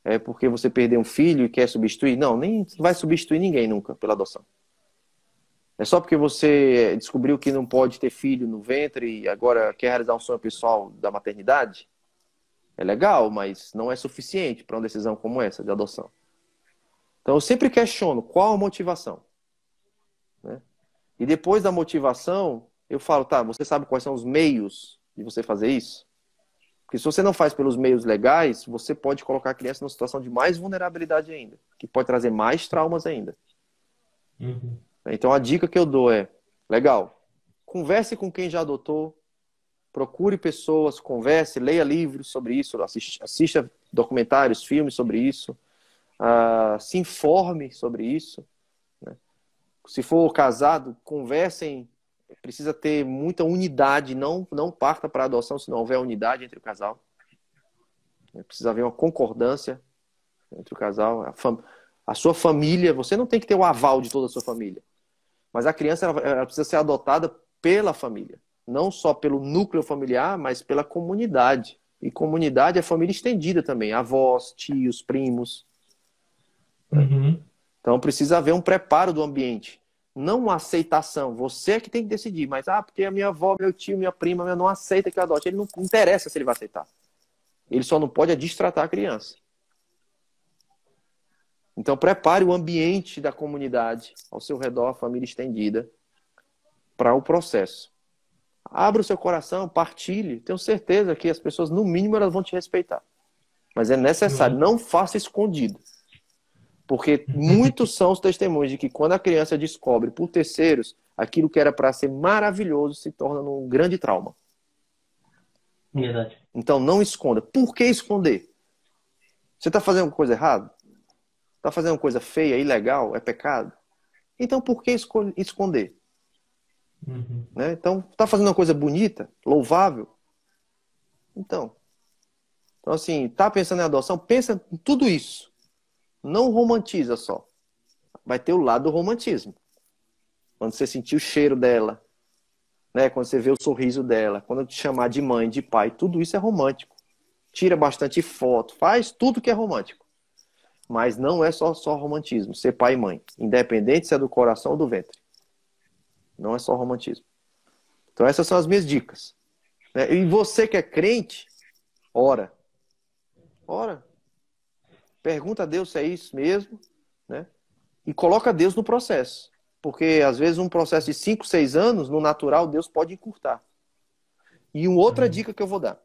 É porque você perdeu um filho e quer substituir? Não, nem vai substituir ninguém nunca pela adoção. É só porque você descobriu que não pode ter filho no ventre e agora quer realizar um sonho pessoal da maternidade? É legal, mas não é suficiente para uma decisão como essa de adoção. Então eu sempre questiono qual a motivação. Né? E depois da motivação, eu falo, tá, você sabe quais são os meios de você fazer isso? Porque se você não faz pelos meios legais, você pode colocar a criança numa situação de mais vulnerabilidade ainda, que pode trazer mais traumas ainda. Uhum. Então a dica que eu dou é, legal, converse com quem já adotou, procure pessoas, converse, leia livros sobre isso, assista documentários, filmes sobre isso, se informe sobre isso. Né? Se for casado, conversem, precisa ter muita unidade, não parta para a adoção se não houver unidade entre o casal. Precisa haver uma concordância entre o casal, a sua família, você não tem que ter o aval de toda a sua família. Mas a criança ela precisa ser adotada pela família. Não só pelo núcleo familiar, mas pela comunidade. E comunidade é família estendida também. Avós, tios, primos. Uhum. Então precisa haver um preparo do ambiente. Não uma aceitação. Você é que tem que decidir. Mas, porque a minha avó, meu tio, minha prima não aceita que eu adote. Ele não interessa se ele vai aceitar. Ele só não pode destratar a criança. Então, prepare o ambiente da comunidade, ao seu redor, a família estendida, para o processo. Abra o seu coração, partilhe. Tenho certeza que as pessoas, no mínimo, elas vão te respeitar. Mas é necessário, não faça escondido. Porque muitos são os testemunhos de que quando a criança descobre por terceiros, aquilo que era para ser maravilhoso se torna um grande trauma. Verdade. Então, não esconda. Por que esconder? Você está fazendo coisa errada? Está fazendo coisa feia, ilegal, é pecado? Então, por que esconder? Uhum. Né? Então, está fazendo uma coisa bonita, louvável? Então, assim, está pensando em adoção? Pensa em tudo isso. Não romantiza só. Vai ter o lado do romantismo. Quando você sentir o cheiro dela, né? Quando você vê o sorriso dela, quando te chamar de mãe, de pai, tudo isso é romântico. Tira bastante foto, faz tudo que é romântico. Mas não é só romantismo, ser pai e mãe. Independente se é do coração ou do ventre. Não é só romantismo. Então essas são as minhas dicas. E você que é crente, ora. Ora. Pergunta a Deus se é isso mesmo. Né? E coloca Deus no processo. Porque às vezes um processo de 5, 6 anos, no natural, Deus pode encurtar. E uma outra dica que eu vou dar.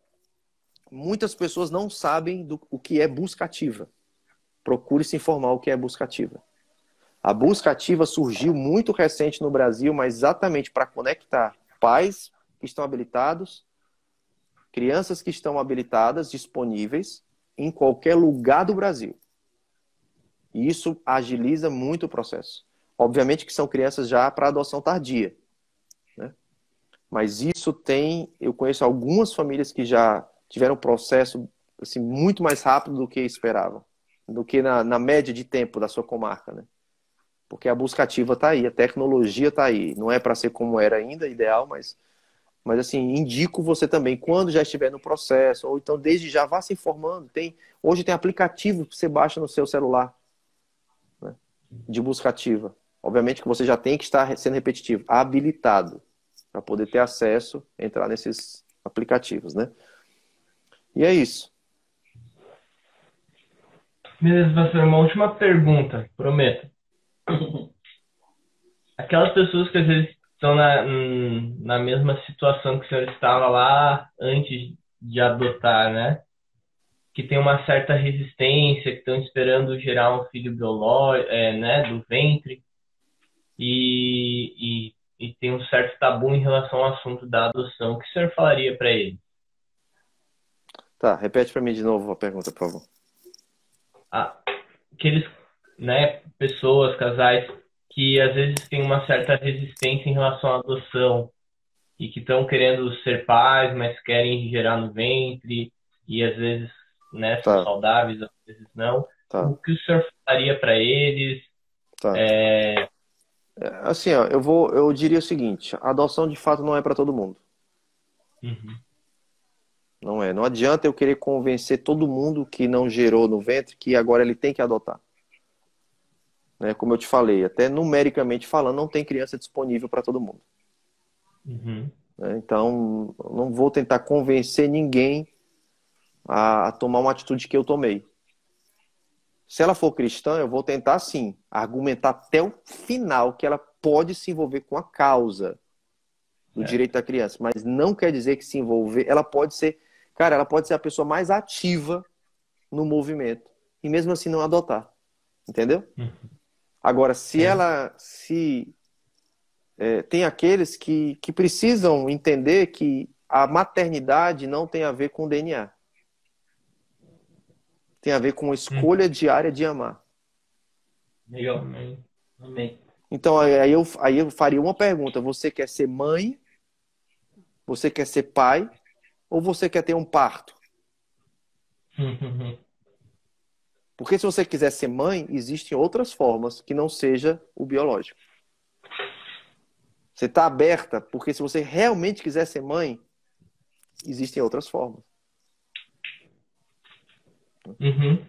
muitas pessoas não sabem o que é busca ativa. Procure se informar o que é busca ativa. A busca ativa surgiu muito recente no Brasil, mas exatamente para conectar pais que estão habilitados, crianças que estão habilitadas, disponíveis, em qualquer lugar do Brasil. E isso agiliza muito o processo. Obviamente que são crianças já para adoção tardia, né? Mas isso eu conheço algumas famílias que já tiveram um processo assim, muito mais rápido do que esperavam, do que na média de tempo da sua comarca, né? Porque a busca ativa está aí, a tecnologia está aí. Não é para ser como era ainda, ideal, mas assim, indico você também, quando já estiver no processo, ou então desde já vá se informando. Hoje tem aplicativo que você baixa no seu celular, né, de busca ativa. Obviamente que você já tem que estar sendo repetitivo, habilitado, para poder ter acesso, entrar nesses aplicativos, né? E é isso. Beleza, pastor, uma última pergunta, prometo. Aquelas pessoas que às vezes estão na mesma situação que o senhor estava lá antes de adotar, né? Que tem uma certa resistência, que estão esperando gerar um filho biológico, né, do ventre, e tem um certo tabu em relação ao assunto da adoção. O que o senhor falaria para ele? Tá, repete para mim de novo a pergunta, por favor. Aqueles, né, pessoas, casais, que às vezes têm uma certa resistência em relação à adoção e que estão querendo ser pais, mas querem gerar no ventre e às vezes, né, são saudáveis, às vezes não. Tá. O que o senhor falaria para eles? Tá. Assim, ó, eu diria o seguinte: a adoção de fato não é para todo mundo. Uhum. Não é. Não adianta eu querer convencer todo mundo que não gerou no ventre que agora ele tem que adotar. Né? Como eu te falei, até numericamente falando, não tem criança disponível para todo mundo. Uhum. Né? Então, não vou tentar convencer ninguém a tomar uma atitude que eu tomei. Se ela for cristã, eu vou tentar, sim, argumentar até o final que ela pode se envolver com a causa do direito da criança. Mas não quer dizer que se envolver... Ela pode ser... Cara, ela pode ser a pessoa mais ativa no movimento. E mesmo assim não adotar. Entendeu? Agora, tem aqueles que precisam entender que a maternidade não tem a ver com DNA. Tem a ver com a escolha diária de amar. Legal. Amém. Então, aí eu faria uma pergunta. Você quer ser mãe? Você quer ser pai? Ou você quer ter um parto? Porque se você quiser ser mãe, existem outras formas que não seja o biológico. Você está aberta, porque se você realmente quiser ser mãe, existem outras formas. Uhum.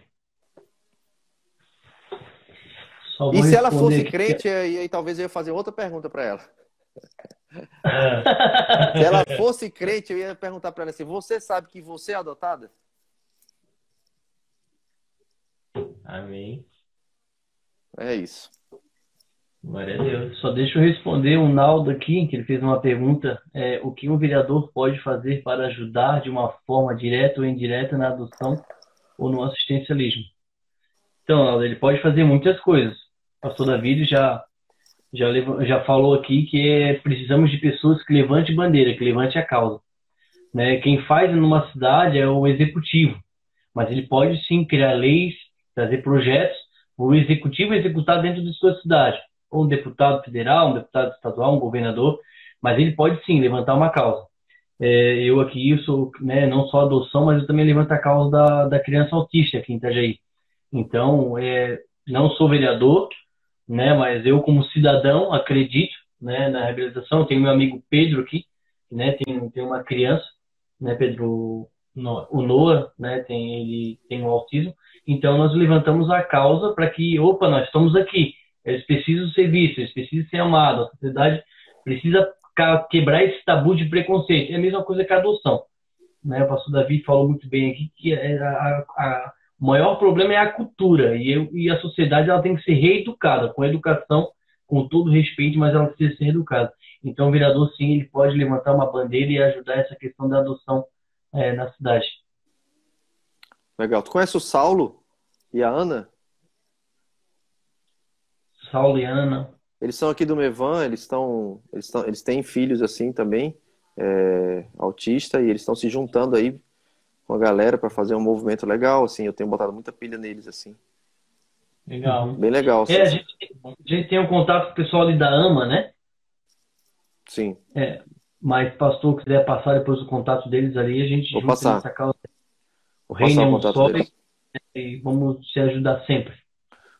E se ela fosse crente, aí talvez eu ia fazer outra pergunta para ela. Se ela fosse crente, eu ia perguntar para ela assim: você sabe que você é adotada? Amém. É isso. Glória a Deus. Só deixa eu responder o Naldo aqui, que ele fez uma pergunta. O que um vereador pode fazer para ajudar de uma forma direta ou indireta na adoção ou no assistencialismo? Então, Naldo, ele pode fazer muitas coisas. O pastor David já falou aqui que precisamos de pessoas que levantem bandeira, que levantem a causa. Né? Quem faz numa cidade é o executivo, mas ele pode sim criar leis, trazer projetos, o executivo executar dentro de sua cidade. Ou um deputado federal, um deputado estadual, um governador, mas ele pode sim levantar uma causa. Eu aqui, eu sou, né, não só adoção, mas eu também levanto a causa da criança autista aqui em Itajaí. Então, não sou vereador, né, mas eu como cidadão acredito, né, na reabilitação. Eu tenho meu amigo Pedro aqui, né, tem uma criança, né, Pedro, o Noah, né, ele tem um autismo. Então nós levantamos a causa para que, nós estamos aqui, eles precisam ser vistos, eles precisam ser amados, a sociedade precisa quebrar esse tabu de preconceito. É a mesma coisa que a adoção, né? O pastor Davi falou muito bem aqui que o maior problema é a cultura, e a sociedade ela tem que ser reeducada, com educação, com todo respeito, mas ela precisa ser educada. Então o vereador sim, ele pode levantar uma bandeira e ajudar essa questão da adoção na cidade. Legal. Tu conhece o Saulo e a Ana? Saulo e Ana. Eles são aqui do Mevan, eles têm filhos assim também, autista, e eles estão se juntando aí com a galera para fazer um movimento legal, assim. Eu tenho botado muita pilha neles, assim. Legal. Bem legal, assim. A gente tem um contato com o pessoal ali da AMA, né? Sim. Mas, pastor, quiser passar depois o contato deles ali, a gente Vou junta passar. nessa causa. O Vou reino passar é o um contato só deles. e vamos se ajudar sempre.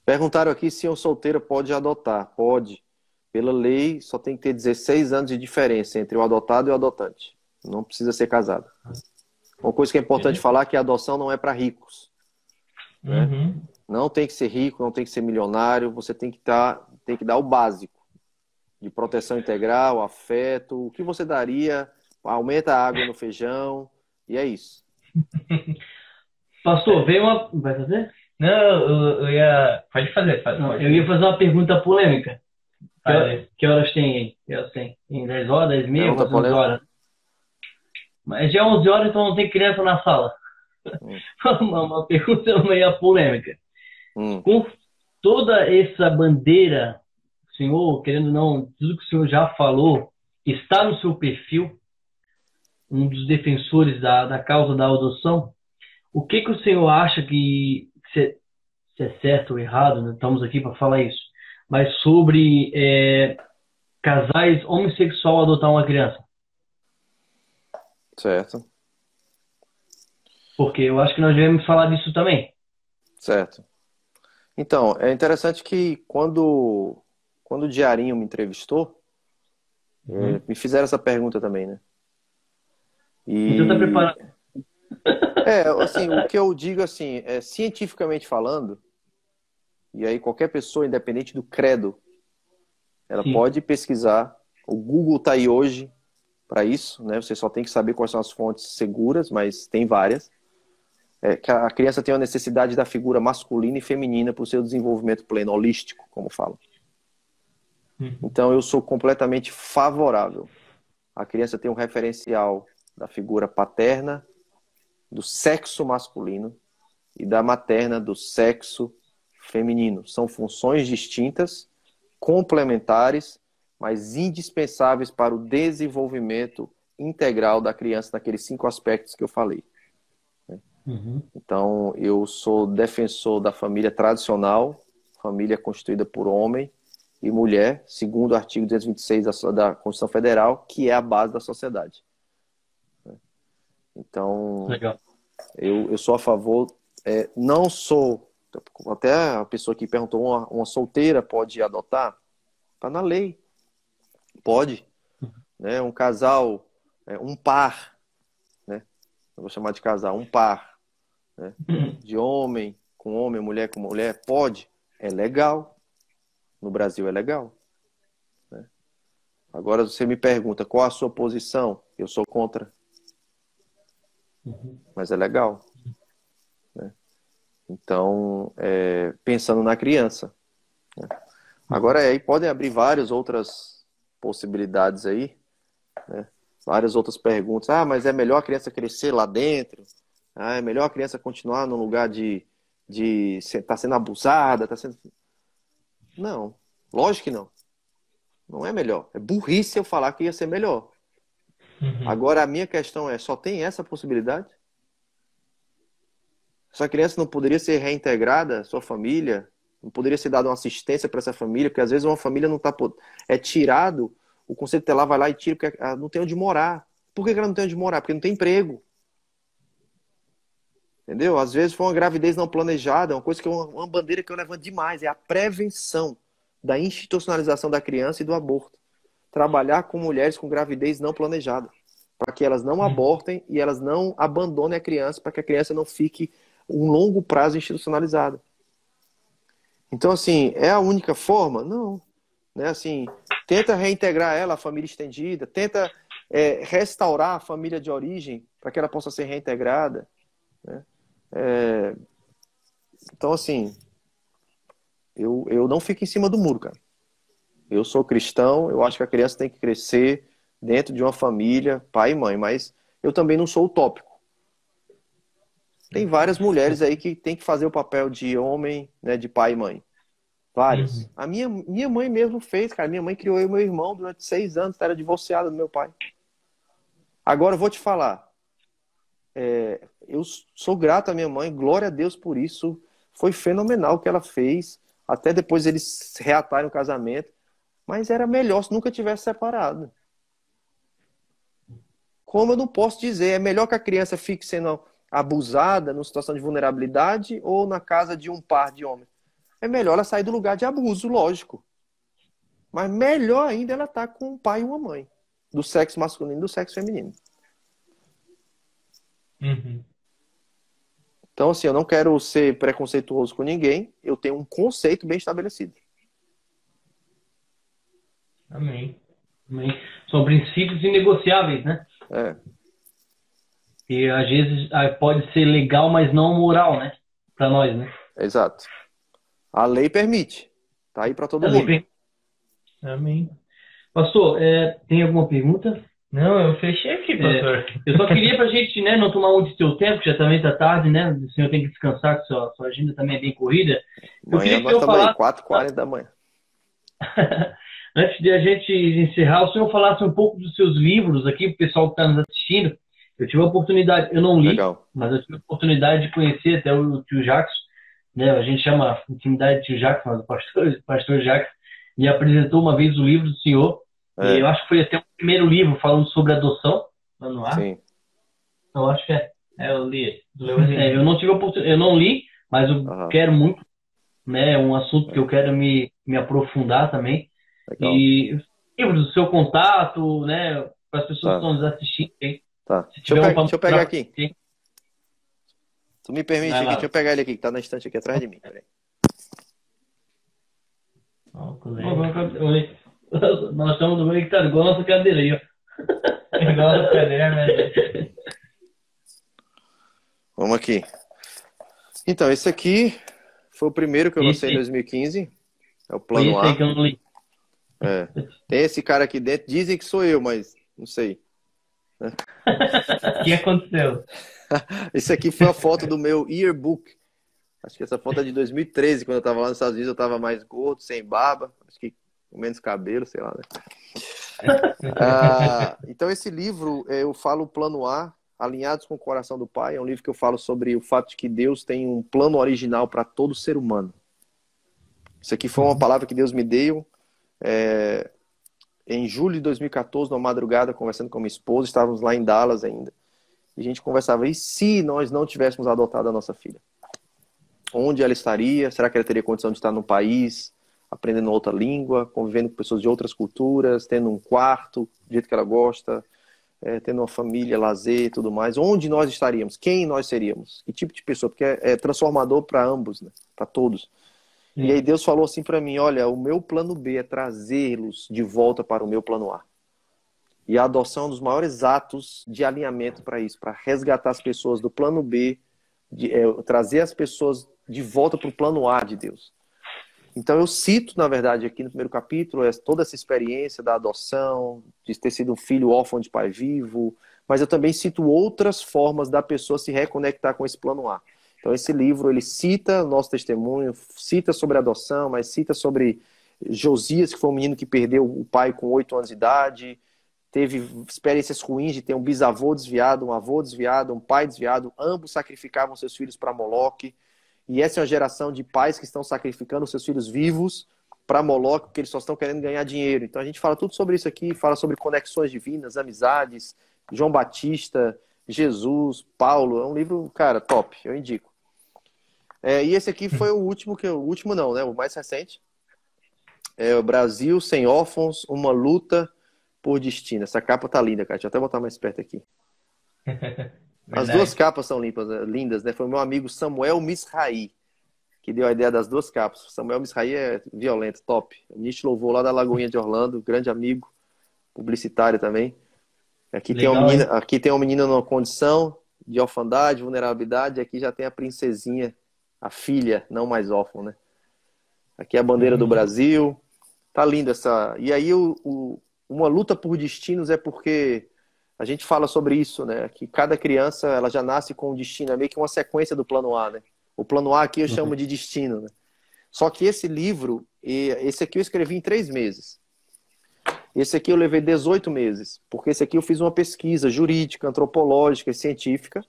Perguntaram aqui se uma solteira pode adotar. Pode. Pela lei, só tem que ter 16 anos de diferença entre o adotado e o adotante. Não precisa ser casado. Uma coisa que é importante falar é que a adoção não é para ricos. Né? Uhum. Não tem que ser rico, não tem que ser milionário. Você tem que dar o básico de proteção integral, afeto. O que você daria? Aumenta a água no feijão. E é isso. Pastor, veio uma. Vai fazer? Não, eu ia. Pode fazer, Não, pode. eu ia fazer uma pergunta polêmica. Fazer. Que horas tem aí? Que horas tem? Tem 10 horas, 10 e meia, Pergunta 11 polêmica? horas. Mas já é 11 horas, então não tem criança na sala. Uma pergunta meio polêmica. Com toda essa bandeira, o senhor, querendo ou não, tudo que o senhor já falou, está no seu perfil, um dos defensores da causa da adoção. O que o senhor acha se é certo ou errado, né? Estamos aqui para falar isso, mas sobre casais homossexuais adotar uma criança? Certo. Porque eu acho que nós devemos falar disso também. Certo. Então, é interessante que quando o Diarinho me entrevistou, me fizeram essa pergunta também, né? Então tá preparado. Assim, o que eu digo assim, cientificamente falando, e aí qualquer pessoa, independente do credo, ela Sim. pode pesquisar. O Google está aí hoje para isso, né? Você só tem que saber quais são as fontes seguras, mas tem várias. Que a criança tem uma necessidade da figura masculina e feminina para o seu desenvolvimento pleno, holístico, como falam. Então, eu sou completamente favorável. A criança tem um referencial da figura paterna, do sexo masculino, e da materna, do sexo feminino. São funções distintas, complementares, mas indispensáveis para o desenvolvimento integral da criança naqueles 5 aspectos que eu falei. Então, eu sou defensor da família tradicional, família constituída por homem e mulher, segundo o artigo 226 da Constituição Federal, que é a base da sociedade. Então, Legal. eu sou a favor, não sou, até a pessoa que perguntou, uma solteira pode adotar? Está na lei. Pode. Né? Um casal, um par, né? Eu vou chamar de casal, um par, né? De homem com homem, mulher com mulher, pode. É legal. No Brasil é legal. Né? Agora você me pergunta qual a sua posição? Eu sou contra. Mas é legal. Né? Então, pensando na criança. Né? Agora, aí podem abrir várias outras possibilidades aí, né? Várias outras perguntas. Mas é melhor a criança crescer lá dentro? É melhor a criança continuar no lugar de estar sendo abusada? Não, lógico que não. Não é melhor. É burrice eu falar que ia ser melhor. Agora, a minha questão só tem essa possibilidade? Essa criança não poderia ser reintegrada à sua família? Não poderia ser dada uma assistência para essa família? Porque às vezes uma família não está... É tirado, o Conselho Tutelar vai lá e tira porque ela não tem onde morar. Por que ela não tem onde morar? Porque não tem emprego. Entendeu? Às vezes foi uma gravidez não planejada, uma bandeira que eu levanto demais, é a prevenção da institucionalização da criança e do aborto. Trabalhar com mulheres com gravidez não planejada, para que elas não abortem e elas não abandonem a criança, para que a criança não fique um longo prazo institucionalizada. Então, assim, é a única forma? Não. Né? Assim, tenta reintegrar ela à família estendida, tenta restaurar a família de origem para que ela possa ser reintegrada. Né? Então, assim, eu não fico em cima do muro, cara. Eu sou cristão, eu acho que a criança tem que crescer dentro de uma família, pai e mãe, mas eu também não sou utópico. Tem várias mulheres aí que tem que fazer o papel de homem, né, de pai e mãe. Várias. Uhum. A minha mãe mesmo fez, cara. Minha mãe criou eu e meu irmão durante 6 anos, era divorciada do meu pai. Agora eu vou te falar. Eu sou grato à minha mãe, glória a Deus por isso. Foi fenomenal o que ela fez. Até depois eles reataram o casamento. Mas era melhor se nunca tivesse separado. Como eu não posso dizer, é melhor que a criança fique sendo abusada numa situação de vulnerabilidade ou na casa de um par de homens? É melhor ela sair do lugar de abuso, lógico. Mas melhor ainda ela estar com um pai e uma mãe. Do sexo masculino e do sexo feminino. Uhum. Então, assim, eu não quero ser preconceituoso com ninguém. Eu tenho um conceito bem estabelecido. Amém. Amém. São princípios inegociáveis, né? É, E às vezes pode ser legal, mas não moral, né? Pra nós, né? exato. A lei permite. Tá aí para todo A lei mundo. vem. Amém. Pastor, tem alguma pergunta? Não, eu fechei aqui, pastor. Eu só queria pra gente, né, não tomar muito do seu tempo, que já também tá tarde, né? O senhor tem que descansar, que sua agenda também é bem corrida. Eu queria Amanhã que nós o senhor estamos aí, falasse, 4h40 da manhã. antes de a gente encerrar, o senhor falasse um pouco dos seus livros aqui, pro pessoal que está nos assistindo. Eu tive a oportunidade, eu não li, Legal. mas eu tive a oportunidade de conhecer até o tio Jacques, né? A gente chama intimidade de tio Jacques, mas o pastor Jacques me apresentou uma vez o livro do senhor. E eu acho que foi até o primeiro livro falando sobre adoção, lá no ar. Sim. Eu acho que é. Eu li. Eu não tive a oportunidade, eu não li, mas eu Aham. quero muito, né? É um assunto que eu quero me aprofundar também. Legal. E livros do seu contato, né? Para as pessoas Tá. que estão nos assistindo. Hein? Tá. Se Deixa eu, tiver deixa eu pegar aqui. Sim. Tu me permite Vai aqui, lá. deixa eu pegar ele aqui, que tá na estante aqui atrás de mim. Peraí. Nós estamos no meio que tá igual a nossa cadeira aí, ó. Igual a cadeira, né? Vamos aqui. Então, esse aqui foi o primeiro que eu lancei em 2015. É o Foi Plano isso aí A. que eu não li. Tem esse cara aqui dentro, dizem que sou eu, mas não sei. O que aconteceu? Esse aqui foi a foto do meu yearbook. Acho que essa foto é de 2013, quando eu tava lá nos Estados Unidos, eu tava mais gordo, sem barba, acho que com menos cabelo, sei lá, né? Então esse livro, eu falo Plano A, Alinhados com o Coração do Pai. É um livro que eu falo sobre o fato de que Deus tem um plano original para todo ser humano. Isso aqui foi uma palavra que Deus me deu em julho de 2014, numa madrugada, conversando com minha esposa. Estávamos lá em Dallas ainda. E a gente conversava, e se nós não tivéssemos adotado a nossa filha? Onde ela estaria? Será que ela teria condição de estar no país, aprendendo outra língua, convivendo com pessoas de outras culturas, tendo um quarto do jeito que ela gosta, tendo uma família, lazer e tudo mais? Onde nós estaríamos? Quem nós seríamos? Que tipo de pessoa? Porque é transformador para ambos, né? Para todos. E aí Deus falou assim para mim, olha, o meu plano B é trazê-los de volta para o meu plano A. E a adoção é um dos maiores atos de alinhamento para isso, para resgatar as pessoas do plano B, trazer as pessoas de volta para o plano A de Deus. Então eu cito, na verdade, aqui no primeiro capítulo, toda essa experiência da adoção, de ter sido um filho órfão de pai vivo, mas eu também cito outras formas da pessoa se reconectar com esse plano A. Então esse livro, ele cita o nosso testemunho, cita sobre adoção, mas cita sobre Josias, que foi um menino que perdeu o pai com 8 anos de idade, teve experiências ruins de ter um bisavô desviado, um avô desviado, um pai desviado, ambos sacrificavam seus filhos para Moloque. E essa é uma geração de pais que estão sacrificando seus filhos vivos para Moloque, porque eles só estão querendo ganhar dinheiro. Então a gente fala tudo sobre isso aqui, fala sobre conexões divinas, amizades, João Batista, Jesus, Paulo. É um livro, cara, top, eu indico. E esse aqui foi o último, o último não, né? O mais recente. O Brasil Sem Órfãos, uma luta por destino. Essa capa tá linda, cara. Deixa eu até botar mais perto aqui. As duas capas são lindas, né? Foi o meu amigo Samuel Misraí que deu a ideia das duas capas. Samuel Misraí é violento, top. O ministro louvor lá da Lagoinha de Orlando, grande amigo, publicitário também. Aqui tem uma menina numa condição de orfandade, vulnerabilidade, e aqui já tem a princesinha, a filha, não mais órfã, né? Aqui é a bandeira do Brasil. Tá linda essa... E aí uma luta por destinos é porque a gente fala sobre isso, né? Que cada criança, ela já nasce com um destino, é meio que uma sequência do plano A, né? O plano A aqui eu chamo de destino, né? Só que esse livro, esse aqui eu escrevi em 3 meses. Esse aqui eu levei 18 meses, porque esse aqui eu fiz uma pesquisa jurídica, antropológica e científica.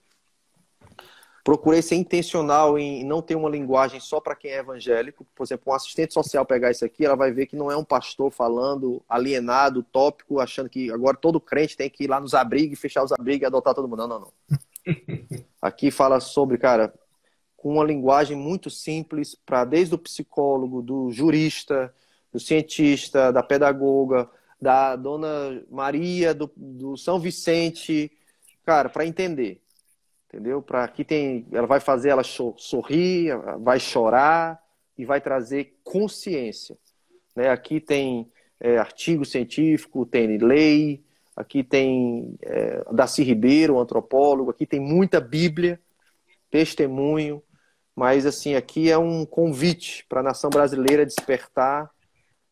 Procurei ser intencional em não ter uma linguagem só para quem é evangélico. Por exemplo, um assistente social pegar isso aqui, ela vai ver que não é um pastor falando alienado, utópico, achando que agora todo crente tem que ir lá nos abrigos, fechar os abrigos e adotar todo mundo. Não, não, não. Aqui fala sobre, cara, com uma linguagem muito simples, para desde o psicólogo, do jurista, do cientista, da pedagoga, da Dona Maria, do São Vicente, cara, para entender. Entendeu? Aqui tem, ela vai fazer ela sorrir, vai chorar e vai trazer consciência. Né? Aqui tem artigo científico, tem lei, aqui tem Darcy Ribeiro, um antropólogo, aqui tem muita Bíblia, testemunho, mas assim, aqui é um convite para a nação brasileira despertar,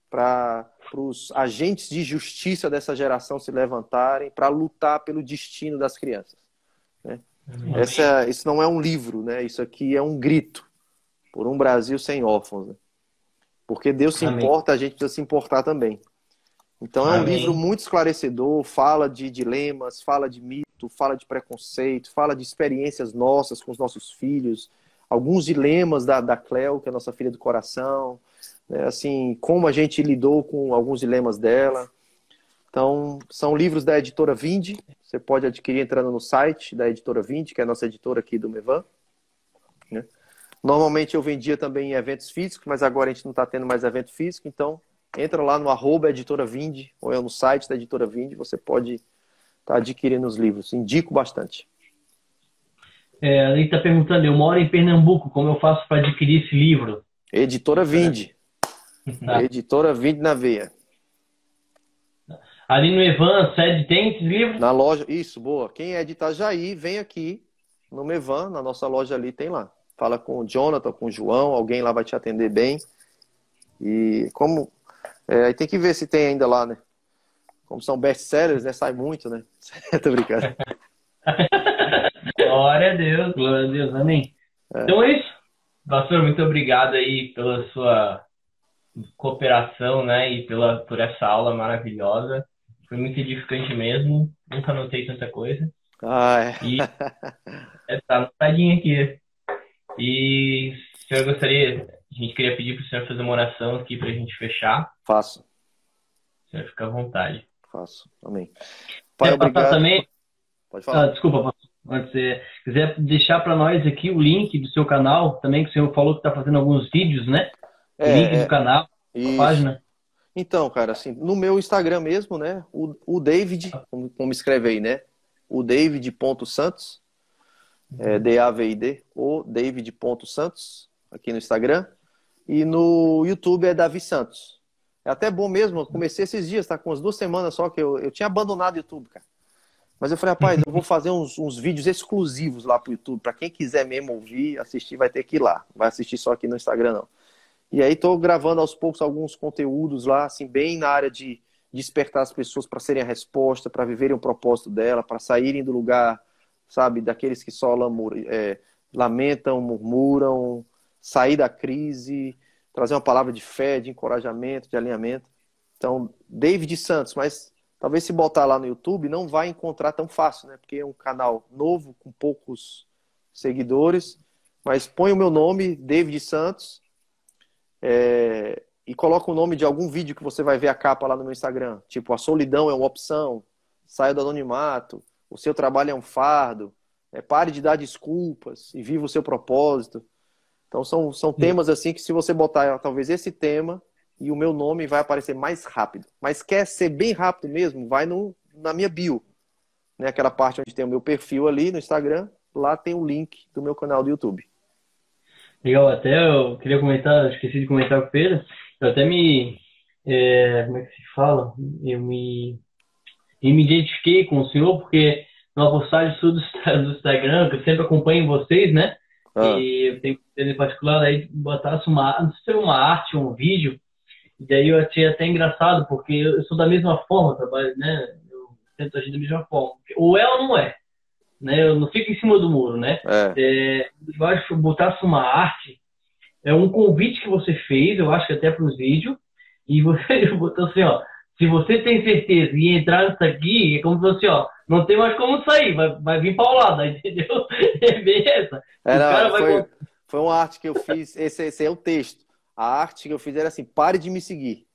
para os agentes de justiça dessa geração se levantarem, para lutar pelo destino das crianças. Né? Isso não é um livro, né? Isso aqui é um grito por um Brasil sem órfãos. Né? Porque Deus se importa, a gente precisa se importar também. Então é um livro muito esclarecedor, fala de dilemas, fala de mito, fala de preconceito, fala de experiências nossas com os nossos filhos, alguns dilemas da Cleo, que é a nossa filha do coração, né? Assim, como a gente lidou com alguns dilemas dela. Então, são livros da editora Vinde. Você pode adquirir entrando no site da editora Vinde, que é a nossa editora aqui do Mevan. Né? Normalmente eu vendia também em eventos físicos, mas agora a gente não está tendo mais evento físico. Então, entra lá no @editora Vinde, ou no site da editora Vinde, você pode estar adquirindo os livros. Indico bastante. A gente está perguntando, eu moro em Pernambuco, como eu faço para adquirir esse livro? Editora Vinde. Editora Vinde na veia. Ali no Mevan, sede, tem esses livros? Na loja, isso, boa. Quem é de Itajaí, vem aqui no Mevan, na nossa loja ali, tem lá. Fala com o Jonathan, com o João, alguém lá vai te atender bem. E como... aí tem que ver se tem ainda lá, né? Como são best-sellers, né? Sai muito, né? Tô brincando. Glória a Deus, amém. Então é isso. Pastor, muito obrigado aí pela sua cooperação, né? E por essa aula maravilhosa. Foi muito edificante mesmo. Nunca anotei tanta coisa. E tá anotadinho aqui. E o senhor gostaria... A gente queria pedir para o senhor fazer uma oração aqui para a gente fechar. Faço. O senhor fica à vontade. Faço. Amém. Pai, quer obrigado. Também... Pode falar. Desculpa, se você quiser deixar para nós aqui o link do seu canal, também que o senhor falou que está fazendo alguns vídeos, né? O link do canal, a página. Então, cara, assim, no meu Instagram mesmo, né? O David, como escreve aí, né? O David.santos, D-A-V-I-D, o David.santos, aqui no Instagram. E no YouTube é Davi Santos. É até bom mesmo, eu comecei esses dias, tá? Com umas 2 semanas só que eu tinha abandonado o YouTube, cara. Mas eu falei, rapaz, eu vou fazer uns vídeos exclusivos lá pro YouTube. Pra quem quiser mesmo ouvir, assistir, vai ter que ir lá. Vai assistir só aqui no Instagram, não. E aí tô gravando aos poucos alguns conteúdos lá, assim, bem na área de despertar as pessoas para serem a resposta, para viverem o propósito dela, para saírem do lugar, sabe, daqueles que só lamentam, murmuram, sair da crise, trazer uma palavra de fé, de encorajamento, de alinhamento. Então, David Santos, mas talvez se botar lá no YouTube não vai encontrar tão fácil, né? Porque é um canal novo, com poucos seguidores, mas põe o meu nome, David Santos, e coloca o nome de algum vídeo que você vai ver a capa lá no meu Instagram. Tipo, a solidão é uma opção, saia do anonimato, o seu trabalho é um fardo, pare de dar desculpas e viva o seu propósito. Então são temas assim que se você botar talvez esse tema e o meu nome vai aparecer mais rápido. Mas quer ser bem rápido mesmo, vai na minha bio. Né? Aquela parte onde tem o meu perfil ali no Instagram, lá tem o link do meu canal do YouTube. Legal, até eu queria comentar, esqueci de comentar com o Pedro, eu até como é que se fala? Eu me identifiquei com o senhor, porque numa postagem sua do Instagram, que eu sempre acompanho vocês, né? E eu tenho em particular, aí botasse não sei se foi uma arte ou um vídeo, e daí eu achei até engraçado, porque eu sou da mesma forma, trabalho, né? Eu tento agir da mesma forma. Ou é ou não é, né? Eu não fico em cima do muro, né? Eu acho que botasse uma arte, é um convite que você fez, eu acho que até para os vídeos, e você botou assim, ó, se você tem certeza e entrar nisso aqui, é como se fosse, ó, não tem mais como sair, vai vir paulada, entendeu? É bem essa. Foi uma arte que eu fiz, esse é o texto. A arte que eu fiz era assim, pare de me seguir.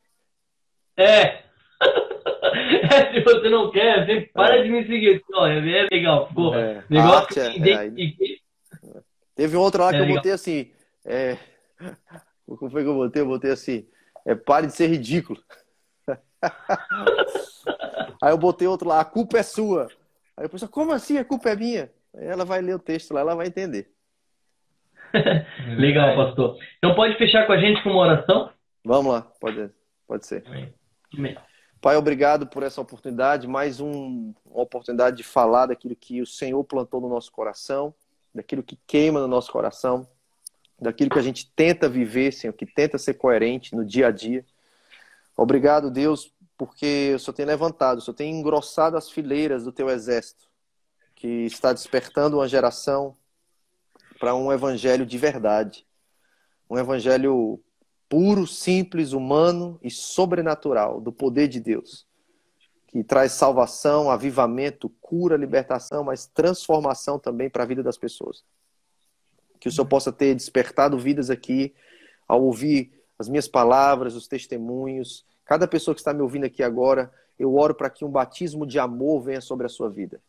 Se você não quer, você para de me seguir. Olha, é legal, ficou. Negócio teve outra lá que eu botei assim. Como foi que eu botei? Eu botei assim. Pare de ser ridículo. Aí eu botei outro lá, a culpa é sua. Aí eu pensei, como assim a culpa é minha? Aí ela vai ler o texto lá, ela vai entender. Legal, pastor. Então pode fechar com a gente com uma oração? Vamos lá, pode ser. Pai, obrigado por essa oportunidade, mais uma oportunidade de falar daquilo que o Senhor plantou no nosso coração, daquilo que queima no nosso coração, daquilo que a gente tenta viver, Senhor, que tenta ser coerente no dia a dia. Obrigado, Deus, porque o Senhor tem levantado, o Senhor tem engrossado as fileiras do teu exército, que está despertando uma geração para um evangelho de verdade, um evangelho puro, simples, humano e sobrenatural, do poder de Deus, que traz salvação, avivamento, cura, libertação, mas transformação também para a vida das pessoas. Que o Senhor possa ter despertado vidas aqui, ao ouvir as minhas palavras, os testemunhos. Cada pessoa que está me ouvindo aqui agora, eu oro para que um batismo de amor venha sobre a sua vida.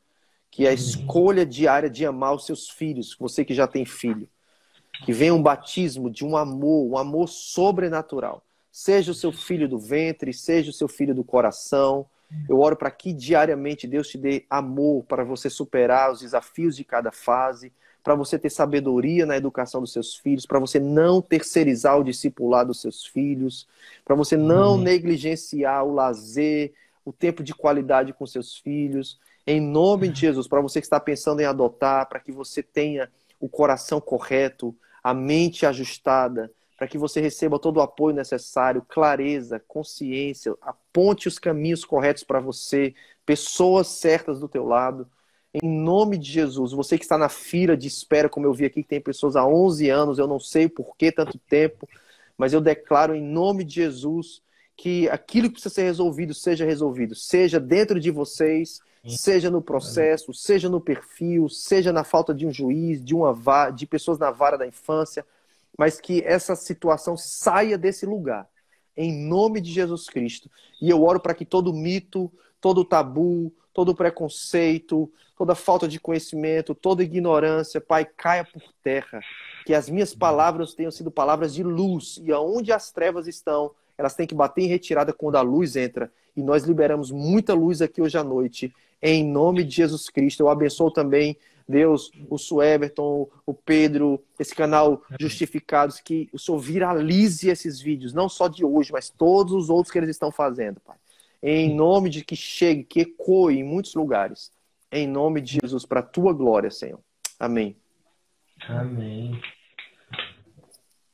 Que a escolha diária de amar os seus filhos, você que já tem filho, que venha um batismo de um amor sobrenatural. Seja o seu filho do ventre, seja o seu filho do coração. Eu oro para que diariamente Deus te dê amor para você superar os desafios de cada fase, para você ter sabedoria na educação dos seus filhos, para você não terceirizar o discipulado dos seus filhos, para você não negligenciar o lazer, o tempo de qualidade com seus filhos. Em nome de Jesus, para você que está pensando em adotar, para que você tenha o coração correto, a mente ajustada, para que você receba todo o apoio necessário, clareza, consciência, aponte os caminhos corretos para você, pessoas certas do teu lado. Em nome de Jesus, você que está na fila de espera, como eu vi aqui, que tem pessoas há 11 anos, eu não sei por que tanto tempo, mas eu declaro em nome de Jesus que aquilo que precisa ser resolvido, seja dentro de vocês, seja no processo, seja no perfil, seja na falta de um juiz, de pessoas na vara da infância, mas que essa situação saia desse lugar, em nome de Jesus Cristo. E eu oro para que todo mito, todo tabu, todo preconceito, toda falta de conhecimento, toda ignorância, Pai, caia por terra. Que as minhas palavras tenham sido palavras de luz, e aonde as trevas estão, elas têm que bater em retirada quando a luz entra. E nós liberamos muita luz aqui hoje à noite, em nome de Jesus Cristo. Eu abençoo também, Deus, o Sueberton, o Pedro, esse canal Justificados, que o Senhor viralize esses vídeos, não só de hoje, mas todos os outros que eles estão fazendo, Pai. Em nome de que chegue, que ecoe em muitos lugares. Em nome de Jesus, para a tua glória, Senhor. Amém. Amém.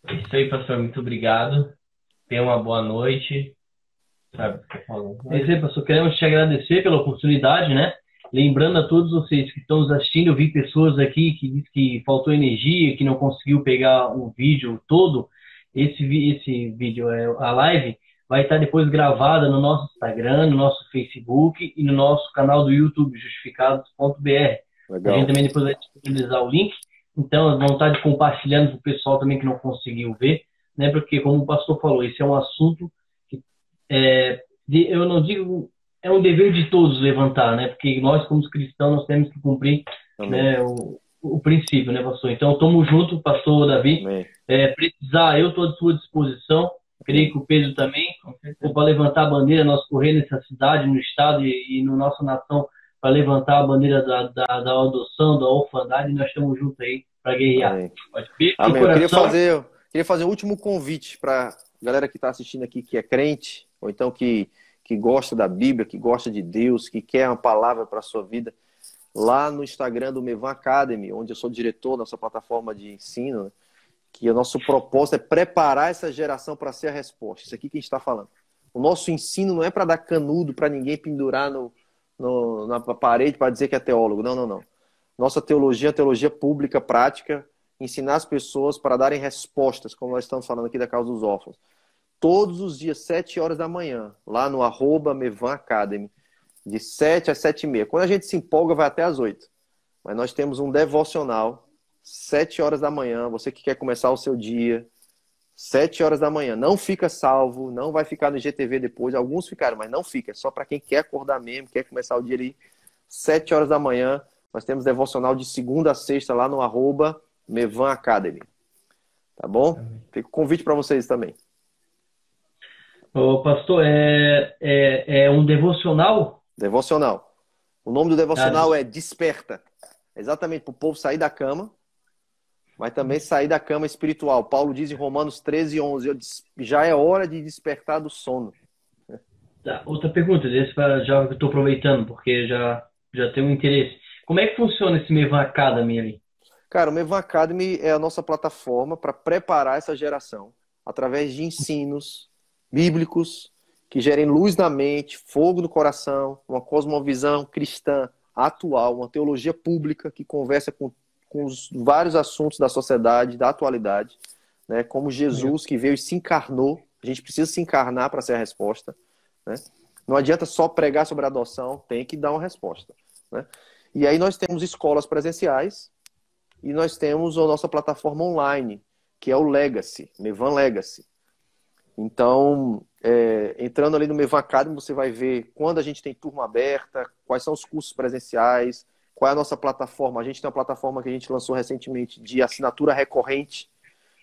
É isso aí, pastor. Muito obrigado. Tenha uma boa noite. É isso aí, pastor. Queremos te agradecer pela oportunidade, né? Lembrando a todos vocês que estão nos assistindo, eu vi pessoas aqui que dizem que faltou energia, que não conseguiu pegar o vídeo todo. Esse vídeo, a live, vai estar depois gravada no nosso Instagram, no nosso Facebook e no nosso canal do YouTube, justificados.br. A gente também depois vai disponibilizar o link. Então, à vontade compartilhando para o pessoal também que não conseguiu ver, né? Porque, como o pastor falou, esse é um assunto que eu não digo, é um dever de todos levantar, né? Porque nós, como cristãos, nós temos que cumprir, né, o princípio, né, pastor? Então, estamos juntos, pastor Davi. Precisar, eu estou à sua disposição. Creio que o Pedro também, para levantar a bandeira, nós correr nessa cidade, no estado e na nossa nação, para levantar a bandeira da adoção, da orfandade, nós estamos juntos aí para guerrear. Amém. Pode ver? Amém. Eu queria fazer um último convite para a galera que está assistindo aqui, que é crente, ou então que gosta da Bíblia, que gosta de Deus, que quer uma palavra para a sua vida. Lá no Instagram do Mevan Academy, onde eu sou diretor, nossa plataforma de ensino, né? Que o nosso propósito é preparar essa geração para ser a resposta. Isso aqui que a gente está falando. O nosso ensino não é para dar canudo para ninguém pendurar na parede para dizer que é teólogo. Não, não, não. Nossa teologia é teologia pública, prática, ensinar as pessoas para darem respostas, como nós estamos falando aqui da causa dos órfãos. Todos os dias, 7 horas da manhã, lá no @Mevan Academy, de 7 às 7h30. Quando a gente se empolga, vai até às 8. Mas nós temos um devocional, 7 horas da manhã, você que quer começar o seu dia, 7 horas da manhã. Não fica salvo, não vai ficar no IGTV depois. Alguns ficaram, mas não fica. É só para quem quer acordar mesmo, quer começar o dia ali. 7 horas da manhã, nós temos devocional de segunda a sexta lá no @Mevan Academy. Tá bom? Fica o convite para vocês também. Ô, pastor, é um devocional? Devocional. O nome do devocional é Desperta. Exatamente para o povo sair da cama, mas também sair da cama espiritual. Paulo diz em Romanos 13:11, já é hora de despertar do sono. Tá, outra pergunta, já estou aproveitando, porque já tenho um interesse. Como é que funciona esse Mevan Academy ali? Cara, o Mevan Academy é a nossa plataforma para preparar essa geração, através de ensinos bíblicos que gerem luz na mente, fogo no coração, uma cosmovisão cristã atual, uma teologia pública que conversa com os vários assuntos da sociedade, da atualidade, né? Como Jesus que veio e se encarnou. A gente precisa se encarnar para ser a resposta, né? Não adianta só pregar sobre a adoção, tem que dar uma resposta, né? E aí nós temos escolas presenciais e nós temos a nossa plataforma online, que é o Legacy, Mevan Legacy. Então, entrando ali no Mevan Academy, você vai ver quando a gente tem turma aberta, quais são os cursos presenciais, qual é a nossa plataforma. A gente tem uma plataforma que a gente lançou recentemente de assinatura recorrente,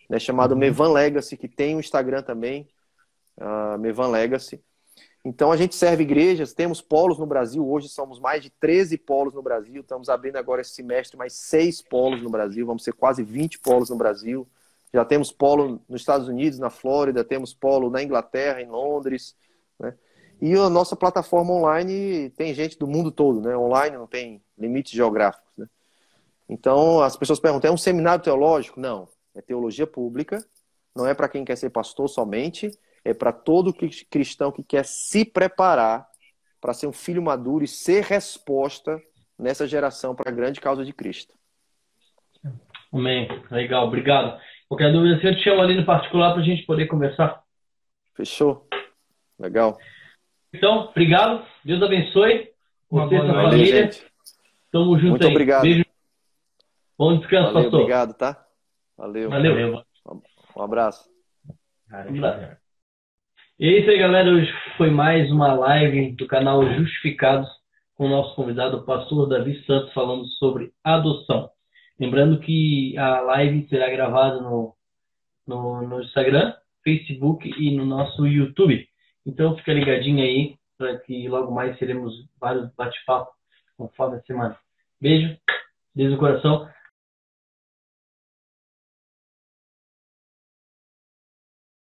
né, chamado Mevan Legacy, que tem um Instagram também, Mevan Legacy. Então, a gente serve igrejas, temos polos no Brasil, hoje somos mais de 13 polos no Brasil, estamos abrindo agora esse semestre mais 6 polos no Brasil, vamos ser quase 20 polos no Brasil. Já temos polo nos Estados Unidos, na Flórida, temos polo na Inglaterra, em Londres, né? E a nossa plataforma online tem gente do mundo todo, né? Online não tem limites geográficos, né? Então, as pessoas perguntam, é um seminário teológico? Não, é teologia pública, não é para quem quer ser pastor somente, é para todo cristão que quer se preparar para ser um filho maduro e ser resposta nessa geração para a grande causa de Cristo. Amém. Legal, obrigado. Qualquer dúvida, eu te chamo ali no particular para a gente poder conversar. Fechou. Legal. Então, obrigado. Deus abençoe. Você e sua Valeu, família. gente. Tamo junto Muito aí. obrigado. Beijo. Bom descanso, Valeu, pastor. obrigado, tá? Valeu. Valeu. Um abraço. E é isso aí, galera. Hoje foi mais uma live do canal Justificados com o nosso convidado, o pastor Davi Santos, falando sobre adoção. Lembrando que a live será gravada no Instagram, Facebook e no nosso YouTube. Então fica ligadinho aí, para que logo mais teremos vários bate-papos conforme a semana. Beijo, beijo no coração.